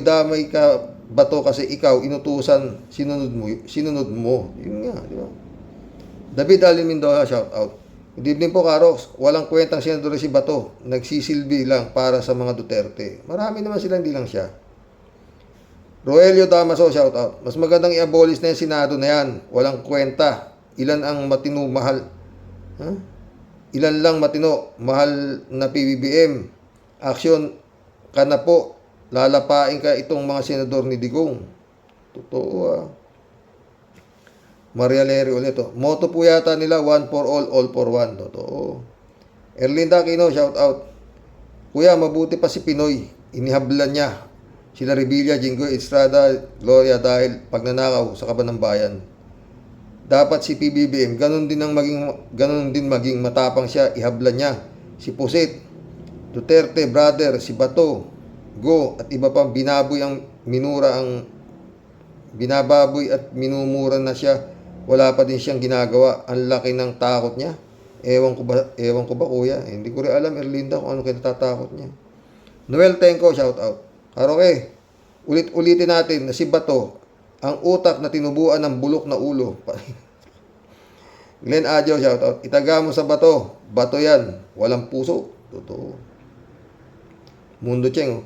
damay ka, Bato, kasi ikaw inutusan, sinunod mo. Yun nga, di ba? David Alin Mendoza, shout out. Good evening po, Karox. Walang kwentang senador si Bato. Nagsisilbi lang para sa mga Duterte. Marami naman sila, hindi lang siya. Roelio Damaso, shout out. Mas magandang i-abolish na yung Senado na yan. Walang kwenta. Ilan ang matino, mahal? Ilan lang matino, mahal na PBBM. Action ka na po. Lalapain ka itong mga senador ni Digong. Totoo, Maria Leri ulit, oh. Motto po yata nila, one for all for one. Totoo. Erlinda Aquino, shout out. Kuya, mabuti pa si Pinoy. Inihablan niya sila Revilla, Jinggoy, Estrada, Gloria dahil pagnanakaw sa kaban ng bayan. Dapat si PBBM, ganun din maging matapang siya, ihablan niya. Si Pusit, Duterte, brother, si Bato, Go, at iba pang binababoy at minumura na siya. Wala pa din siyang ginagawa. Ang laki ng takot niya. Ewan ko ba kuya? Hindi ko rin alam, Erlinda, kung ano kinatatakot niya. Noel Tenko, shout out. Karoke, ulit-ulitin natin na si Bato, ang utak na tinubuan ng bulok na ulo. Glenn Adjo, shout out. Itaga mo sa Bato. Bato yan. Walang puso. Totoo. Mundo Cheng, oh.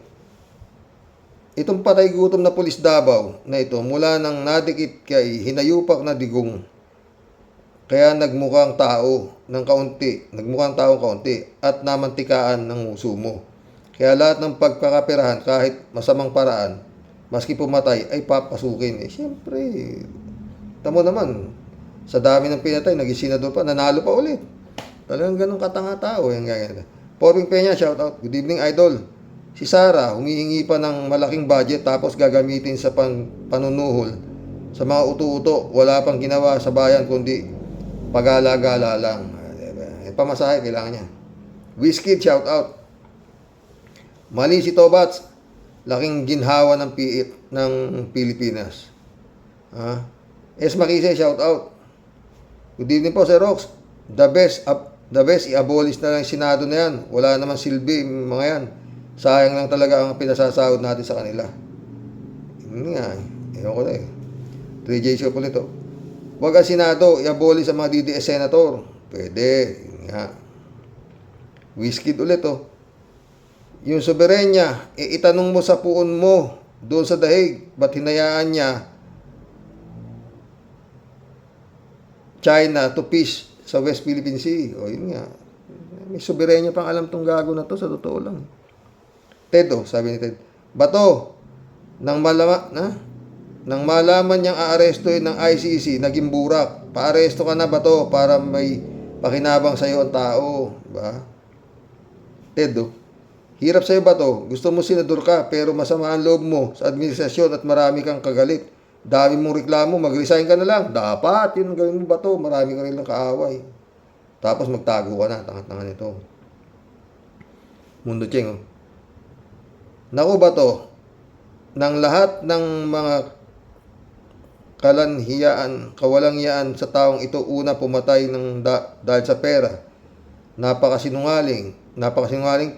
Itong patay gutom na pulis Davao na ito, mula nang nadikit kay hinayupak na digong, kaya nagmukhang tao kaunti at namantikaan ng muso mo. Kaya lahat ng pagkakaperahan kahit masamang paraan, maski pumatay ay papasukin. Siyempre, tamo naman, sa dami ng pinatay, naging senador pa, nanalo pa ulit. Talagang ganun katanga tao. Poring Peña, shout out. Good evening, idol. Si Sara, humihingi pa ng malaking budget tapos gagamitin sa panunuhol sa mga utu-uto. Wala pang ginawa sa bayan kundi pagala-gala lang. Pamasahe, kailangan niya. Whiskey, shout out. Mali si Tobats, laking ginhawa ng Pilipinas. S. Makise, shout out. Good evening po, Sir Rox. The best, i-abolish na lang yung Senado na yan. Wala naman silbi, mga yan. Sayang lang talaga ang pinasasahod natin sa kanila. Hindi nga, ewan ko na 3J show po nito. Huwag ang Senado, i-abolish sa mga DDS senator. Pwede, nga. Whiskey ulit, Yung soberenya, itanong mo sa puon mo, doon sa dahig, ba't hinayaan niya China to peace sa West Philippine Sea? O, yun nga. May soberenya pang alam tong gago na to, sa totoo lang. Ted, sabi ni Ted, Bato, nang malaman niyang aarestuin ng ICC, naging burak. Paaresto ka na, Bato, para may pakinabang sa'yo ang tao. Diba? Ted, hirap sa'yo, Bato. Gusto mo senador ka, pero masama ang loob mo sa administrasyon at marami kang kagalit. Dami mong reklamo, mag-resign ka na lang. Dapat, yun ang gawin mo, Bato. Marami ka rin ng kaaway. Tapos magtago ka na, tangat-tangan ito. Mundo Cheng, Naku, Bato, ng lahat ng mga kawalanghiyaan sa taong ito, una pumatay dahil sa pera. Napakasinungaling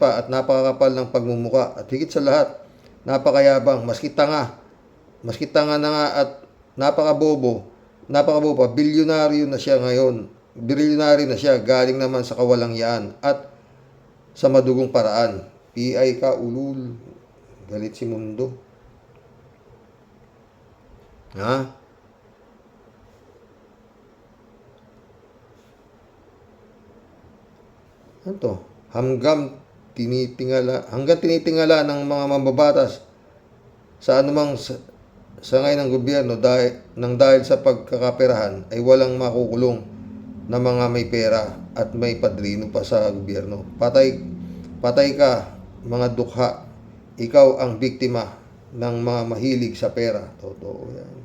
pa at napakakapal ng pagmumuka. At higit sa lahat, napakayabang, maski tanga na nga at napakabobo pa, bilyonaryo na siya ngayon. Bilyonaryo na siya, galing naman sa kawalanghiyaan at sa madugong paraan. PI ka, ulul. Galit si Mundo. Ano to? Hanggang tinitingala ng mga mambabatas sa anumang sangay ng gobyerno dahil sa pagkakaperahan ay walang makukulong na mga may pera at may padrino pa sa gobyerno. Patay ka, mga dukha. Ikaw ang biktima ng mga mahilig sa pera. Totoo yan.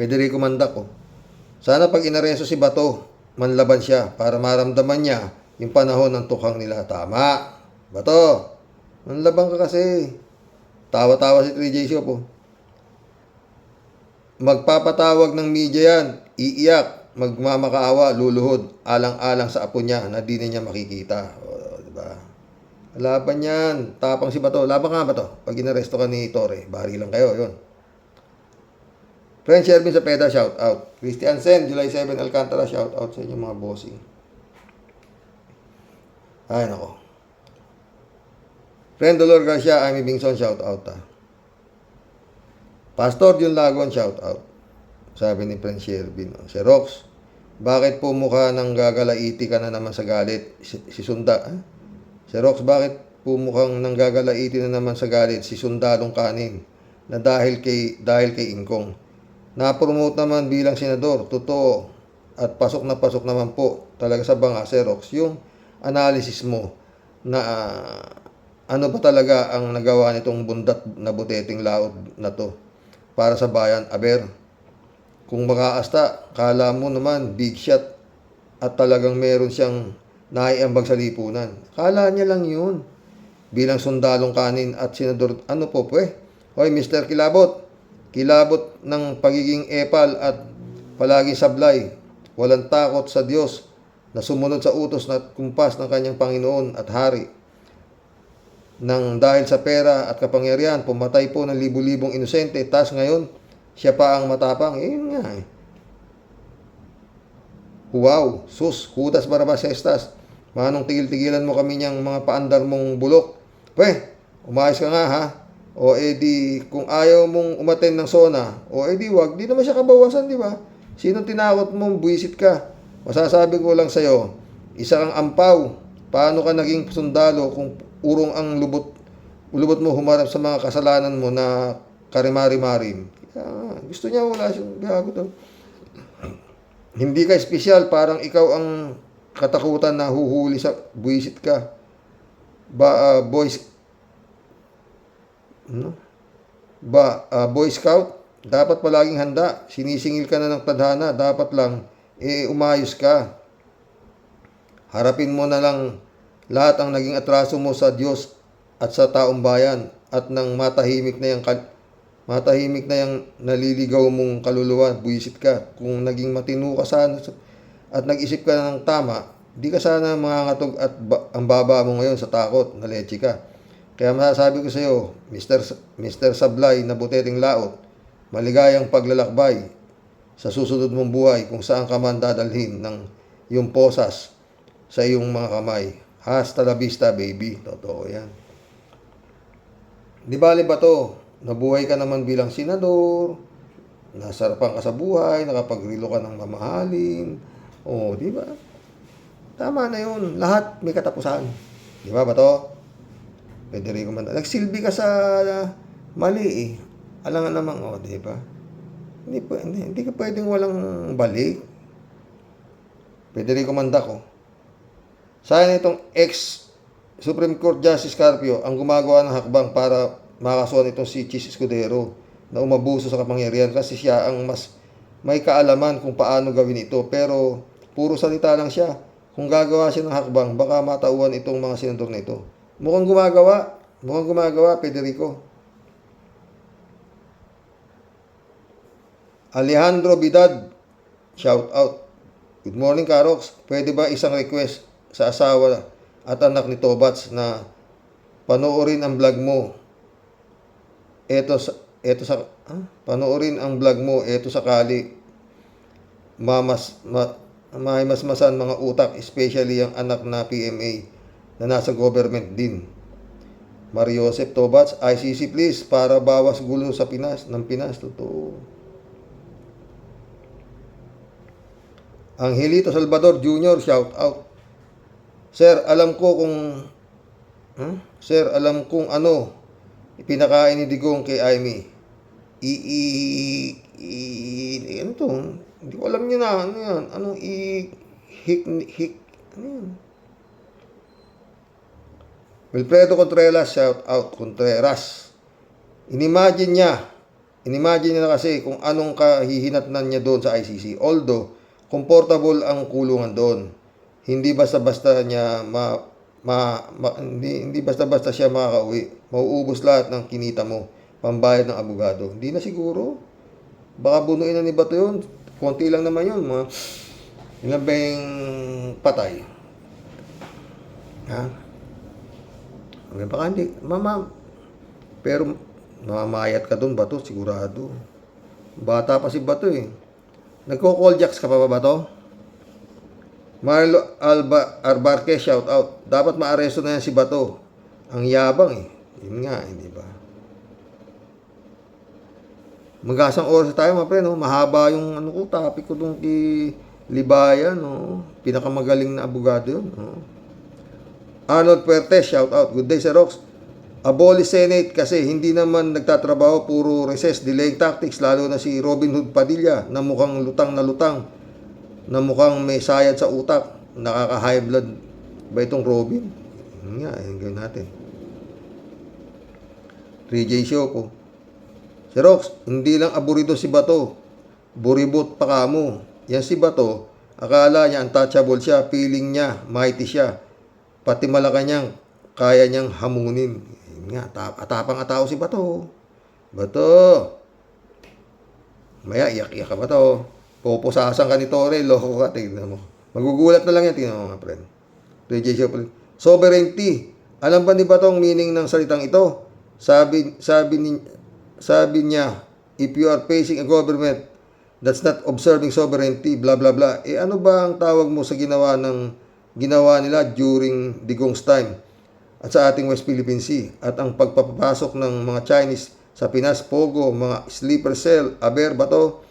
Federico Mandaco. Sana pag inaresto si Bato, manlaban siya para maramdaman niya yung panahon ng tukhang nila. Tama. Bato, manlaban ka kasi. Tawa-tawa si 3J Shop. Magpapatawag ng media yan. Iiyak. Magmamakaawa, luluhod, alang-alang sa apo niya na di na niya makikita. Diba? Laban yan. Tapang si Bato. Laban nga ba to? Pag inaresto ka ni Torre, bari lang kayo. Yun. Friend Shervin sa PEDA, shout out. Christian Sen, July 7, Alcantara, shout out sa inyong mga bossing. Ay, nako. Friend Dolor Garcia, Amy Bingson, shout out. Pastor Jun Lagon, shout out. Sabi ni Friend Shervin. Si Rox, bakit po mukha nang gagalaiti ka na naman sa galit? Si Sunda. Si Rox, bakit po mukhang nang gagalaiti na naman sa galit si Sundalong Kanin na dahil kay Ingkong? Na-promote naman bilang senador. Totoo. At pasok naman po talaga sa banga, si Rox, yung analysis mo na ano ba talaga ang nagawa nitong bundat na buteteng laod na to para sa bayan. Aber, kung makaasta, kala mo naman big shot at talagang meron siyang naiambag sa lipunan. Kala niya lang yun. Bilang Sundalong Kanin at senador, ano po? Hoy, Mr. Kilabot ng pagiging epal at palagi sablay, walang takot sa Diyos na sumunod sa utos na kumpas ng kanyang Panginoon at Hari. Nang dahil sa pera at kapangyarihan, pumatay po ng libu-libong inosente, tas ngayon, siya pa ang matapang. Yun nga eh. Wow, sus, Judas Barabas Estas. Manong tigil-tigilan mo kami niyang mga paandar mong bulok. Pwe, umayos ka nga ha. O edi, kung ayaw mong umaten ng SONA, o edi wag, di naman siya kabawasan, di ba? Sino tinakot mong buwisit ka? Masasabi ko lang sa'yo, isa kang ampaw. Paano ka naging sundalo kung urong ang lubot mo humarap sa mga kasalanan mo na karimari-marim? Kaya, gusto niya wala siyang gago to. Hindi ka espesyal, parang ikaw ang katakutan na huhuli sa buwisit ka. Boy Scout, dapat palaging handa. Sinisingil ka na ng tadhana, dapat lang umayos ka. Harapin mo na lang lahat ang naging atraso mo sa Diyos at sa taong bayan at nang matahimik na yung naliligaw mong kaluluwa, buwisit ka. Kung naging matino ka sana at nag-isip ka ng tama, di ka sana mangangatog at ang baba mo ngayon sa takot na leche ka. Kaya masasabi ko sa iyo, Mr. Sablay na buteteng laot, maligayang paglalakbay sa susunod mong buhay kung saan ka man dadalhin ng iyong posas sa iyong mga kamay. Hasta la vista, baby. Totoo yan. Di bali ba to? Nabuhay ka naman bilang senador, nasarapan ka sa buhay, nakapagrilo ka ng mamahalin. O, di ba? Tama na yun. Lahat may katapusan. Di ba to? Federico Mandala. Nagsilbi ka sa mali eh. Alangan naman, di ba? Hindi ka pwedeng walang balik. Federico Mandaco. Sayang itong ex-Supreme Court Justice Carpio ang gumagawa ng hakbang para makasuhan itong si Chis Escudero na umabuso sa kapangyarihan kasi siya ang mas may kaalaman kung paano gawin ito. Pero puro salita lang siya. Kung gagawa siya ng hakbang, baka matauhan itong mga senador na ito. Mukhang gumagawa, Federico. Alejandro Vidad, shout out. Good morning, Karox. Pwede ba isang request sa asawa at anak ni Tobats na panoorin ang vlog mo? Panoorin ang vlog mo. Ito sakali may masmasan mga utak, especially ang anak na PMA na nasa government din. Mario Joseph Tobats, ICC please, para bawas gulo sa Pinas. Totoo. Angelito Salvador Jr., shout out. Sir, alam kung ano ipinakain ni Digong kay Amy. Ano to? Hindi ko alam niya na. Ano yan? Anong ano yan? Wilfredo Contreras, shout out. Contreras. Inimagine niya na kasi kung anong kahihinatnan niya doon sa ICC. Although, comfortable ang kulungan doon. Hindi basta-basta siya makakauwi. Mauubos lahat ng kinita mo, pambayad ng abogado. Hindi na siguro. Baka bunuin na ni Bato yun. Konti lang naman yun. Ilan ba yung patay? Ha? Baka hindi. Pero mamamayat ka doon, Bato, sigurado. Bata pa si Bato eh. Nagko-call jacks ka pa ba, Bato? Marlo Arbarque, shout out. Dapat maaresto na yan si Bato. Ang yabang eh. Yun nga, hindi ba? Magasang oras tayo, mga pre, no? Mahaba yung topic ko dun kay Libayan, no? Pinakamagaling na abogado yun, no? Arnold Puertes, shout out. Good day, Sir Rox. Abolish Senate kasi hindi naman nagtatrabaho, puro recess, delaying tactics, lalo na si Robin Hood Padilla na mukhang lutang na mukhang may sayad sa utak, nakaka-high blood ba itong Robin? Yun nga, yun gawin natin. 3J Shoko. Si Rox, hindi lang aburido si Bato, buribot pa kamo. Yan si Bato, akala niya untouchable siya, feeling niya mighty siya, pati Malacanang kaya niyang hamunin. Yun nga, atapang tao si Bato. Bato, maya iyak-iyak ka, Bato. Pupusasan ka ni Torre, loko ka, tingnan mo. Magugulat na lang yan, tingnan mo mga friend. Sovereignty. Alam ba ni Bato ang meaning ng salitang ito? Sabi niya, if you are facing a government that's not observing sovereignty, blah blah blah. Ano ba ang tawag mo sa ginawa nila during Digong's time at sa ating West Philippine Sea at ang pagpapasok ng mga Chinese sa Pinas, Pogo, mga sleeper cell, aber, Bato,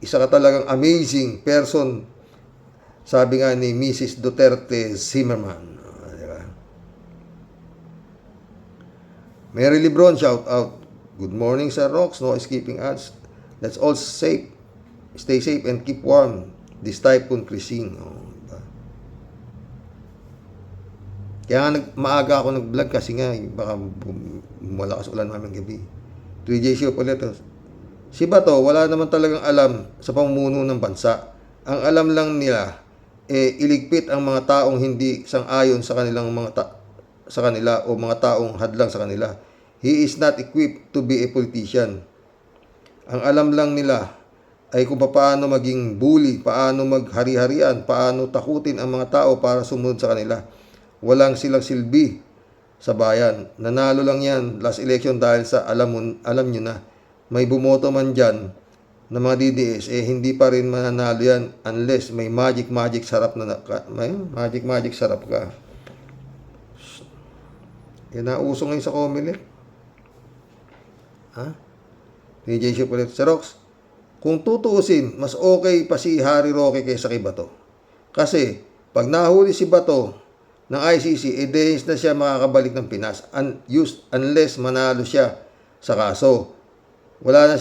isa ka talagang amazing person, sabi nga ni Mrs. Duterte Zimmerman. Diba? Mary Lebron, shout out. Good morning, Sir Rox. No escaping ads. Let's all safe. Stay safe and keep warm. This typhoon Christine. Diba? Kaya nga maaga ako nag-vlog kasi nga baka malakas ulan namin gabi. 3J show ulit. Si Bato, wala naman talagang alam sa pamumuno ng bansa. Ang alam lang nila, iligpit ang mga taong hindi sang-ayon sa kanilang sa kanila o mga taong hadlang sa kanila. He is not equipped to be a politician. Ang alam lang nila ay kung paano maging bully, paano maghari-harian, paano takutin ang mga tao para sumunod sa kanila. Walang silang silbi sa bayan. Nanalo lang yan last election dahil sa alam nyo na. May bumoto man dyan na mga DDS, hindi pa rin mananalo yan unless may magic sarap may magic sarap ka. Yan nauso ngayon sa Comelec. Ha? DJ Shop ulit. Sir Rox, kung tutuusin, mas okay pa si Harry Roque kaysa kay Bato. Kasi, pag nahuli si Bato ng ICC, dehis na siya makakabalik ng Pinas unless manalo siya sa kaso. Wala na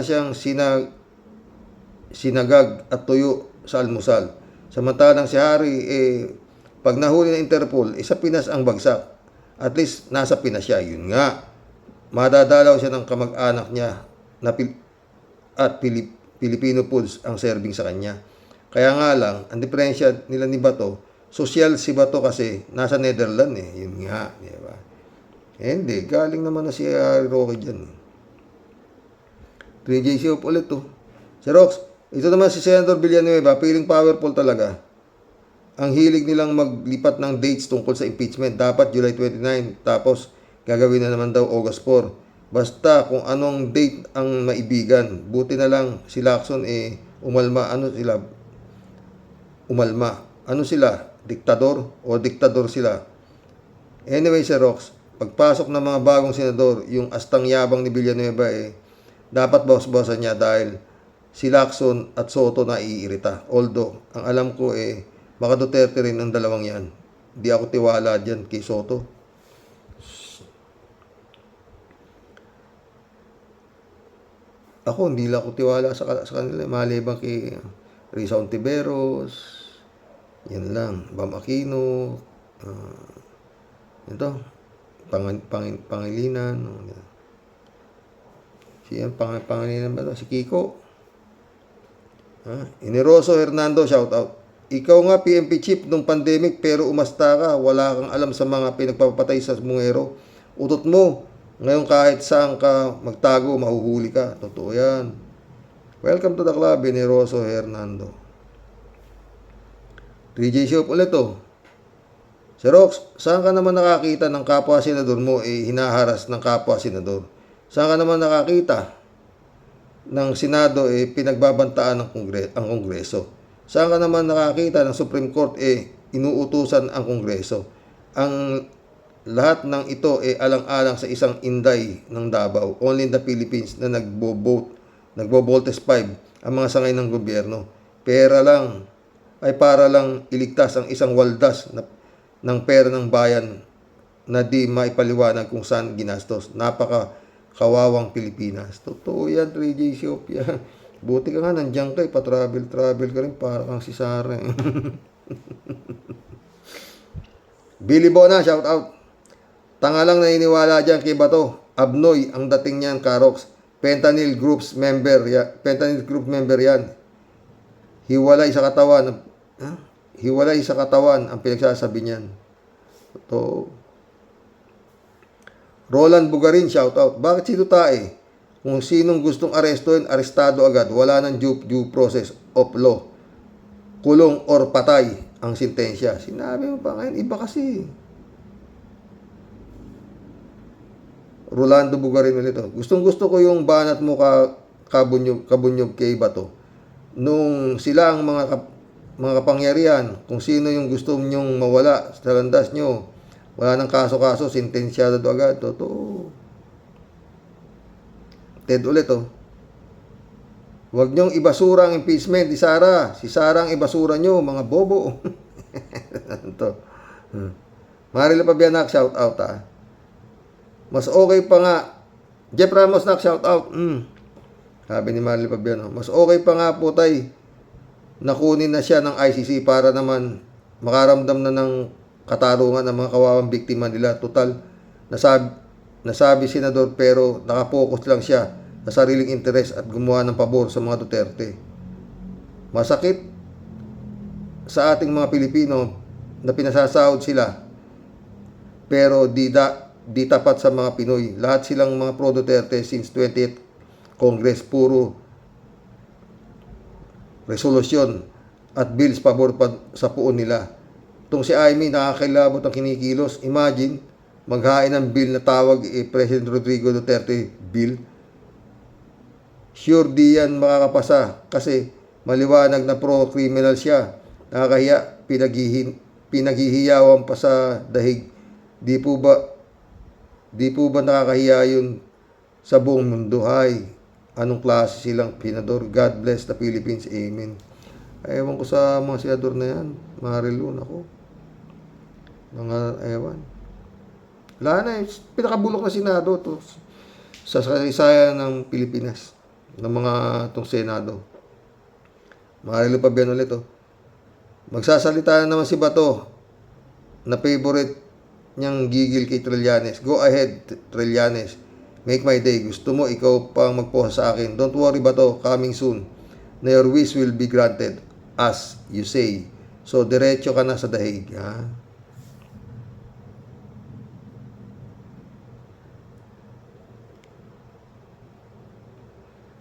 siyang sinagag at tuyo sa almusal. Samantalang si Harry, pag nahuli ng Interpol, sa Pinas ang bagsak. At least, nasa Pinas siya. Yun nga. Madadalaw siya ng kamag-anak niya at Filipino foods ang serving sa kanya. Kaya nga lang, ang diferensya nila ni Bato, social si Bato kasi nasa Netherlands Yun nga. Diba? Hindi. Galing naman na si Harry Roque dyan. 3J Shop ulit to. Si Rox, ito naman si Senator Villanueva, feeling powerful talaga. Ang hilig nilang maglipat ng dates tungkol sa impeachment. Dapat July 29, tapos gagawin na naman daw August 4. Basta kung anong date ang maibigan. Buti na lang si Lacson umalma. Umalma. Ano sila? Diktador o diktador sila? Anyway, si Rox, pagpasok ng mga bagong senador, yung astang yabang ni Villanueva dapat boss-bossan niya dahil si Lacson at Soto na iirita. Although, ang alam ko baka Duterte rin ang dalawang yan. Di ako tiwala dyan kay Soto. Ako, hindi lang ako tiwala sa kanila. Malibang kay Risa Ontiveros. Yan lang. Bam Aquino. Ito. Pangilinan. Pangilinan ba ito? Si Kiko. Ineroso Hernando, shout out. Ikaw nga PNP chief nung pandemic pero umasta ka. Wala kang alam sa mga pinagpapatay sa bungero. Utot mo. Ngayon kahit saan ka magtago, mahuhuli ka. Totoo yan. Welcome to the club, Ineroso Hernando. 3J Shop ulit to. Si Rox, saan ka naman nakakita ng kapwa senador mo hinaharas ng kapwa senador? Saan ka naman nakakita ng Senado pinagbabantaan ang Kongreso? Saan ka naman nakakita ng Supreme Court inuutusan ang Kongreso? Ang lahat ng ito alang-alang sa isang inday ng Davao. Only in the Philippines na nagbo-voltes 5 ang mga sangay ng gobyerno. Para lang iligtas ang isang waldas ng pera ng bayan na di maipaliwanag kung saan ginastos. Napaka-kawawang Pilipinas. Totoo yan, 3J Shop yan. Buti ka nga, nandiyan ka pa-travel ka rin para kang si Sara. Billy Bona, shout out. Tanga lang naniniwala dyan kay Bato. Abnoy ang dating niyan, Karox. Fentanyl Group member yan. Hiwalay sa katawan ang pinagsasabi niyan. Ito. Roland Bugarin, shout out. Bakit si Tutae? Kung sinong gustong arestuhin, arestado agad. Wala nang due process of law. Kulong or patay ang sentensya. Sinabi mo pa ngayon, iba kasi. Rolando Bugarin ulit. Gustong gusto ko yung banat mo kabunyog kay Bato. Nung sila ang mga kapangyarihan, kung sino yung gusto nyong mawala sa landas nyo, wala nang kaso-kaso, sentensyado agad. Totoo. Ted ulit, Huwag nyong ibasura ang impeachment ni Sara. Si Sara ang ibasura nyo, mga bobo. Ito. Marilo Pabianak, shout out, Mas okay pa nga. Jeff Ramos, shout out. Sabi ni Marilo Pabiano, mas okay pa nga po, tay, nakunin na siya ng ICC para naman makaramdam na ng katarungan ng mga kawawang biktima nila. Total, nasabi senador pero nakapokus lang siya sa sariling interes at gumawa ng pabor sa mga Duterte. Masakit sa ating mga Pilipino na pinasasahod sila pero di tapat sa mga Pinoy. Lahat silang mga pro-Duterte since 20th Congress, puro resolusyon at bills pabor pa sa puon nila. Itong si Amy, nakakilabot ang kinikilos. Imagine, maghain ng bill na tawag President Rodrigo Duterte bill. Sure di yan makakapasa kasi maliwanag na pro-criminal siya. Nakakahiya, pinaghihiyawan pa sa dahig. Di po ba nakakahiya yun sa buong mundo? Hay, anong klase silang pinador? God bless the Philippines. Amen. Ewan ko sa mga senador na yan. Marilun ako. Ewan. Wala na, pinakabulok na senado to sa kasaysayan ng Pilipinas, ng mga itong senado. Marilo pa biyan ulit, Magsasalita na naman si Bato na favorite niyang gigil kay Trillanes. Go ahead, Trillanes. Make my day. Gusto mo, ikaw pang mag-post sa akin. Don't worry, Bato. Coming soon. Na your wish will be granted, as you say. So, diretso ka na sa dahig, ha?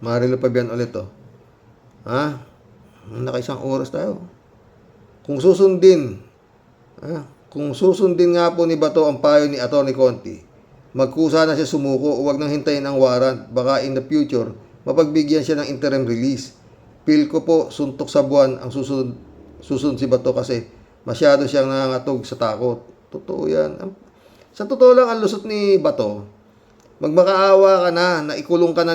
Marilo pa biyan ulit, Ha? Nakaisang oras tayo. Kung susundin nga po ni Bato ang payo ni Atty. Conti, magkusa na siya sumuko o wag nang hintayin ang warrant. Baka in the future, mapagbigyan siya ng interim release. Feel ko po, suntok sa buwan ang susunod si Bato kasi masyado siyang nangangatog sa takot. Totoo yan. Sa totoo lang, ang lusot ni Bato, magmakaawa ka na ikulong ka na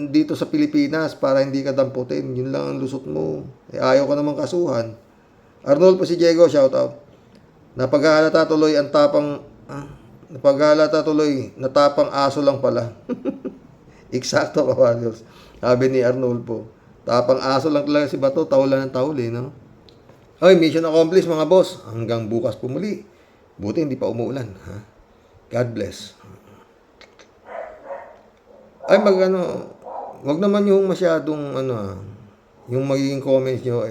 dito sa Pilipinas para hindi ka damputin. Yun lang ang lusot mo. Ayaw ka naman kasuhan. Arnold po si Diego, shout out. Napaghalata tuloy natapang aso lang pala. Eksakto, kawalyos. Sabi ni Arnold po, tapang aso lang talaga si Bato, taulan ng tauli, no? Ay, mission accomplished mga boss. Hanggang bukas pumuli. Buti hindi pa umuulan, ha? God bless. Ay, wag naman yung masyadong, yung magiging comments nyo,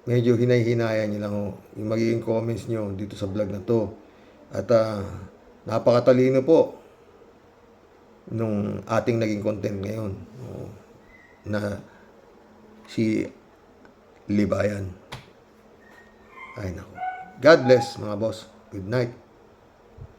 medyo hinay-hinayan nyo lang, yung magiging comments nyo dito sa vlog na to. At, napakatalino po nung ating naging content ngayon, na si Libayan. Ay, naku. God bless, mga boss. Good night.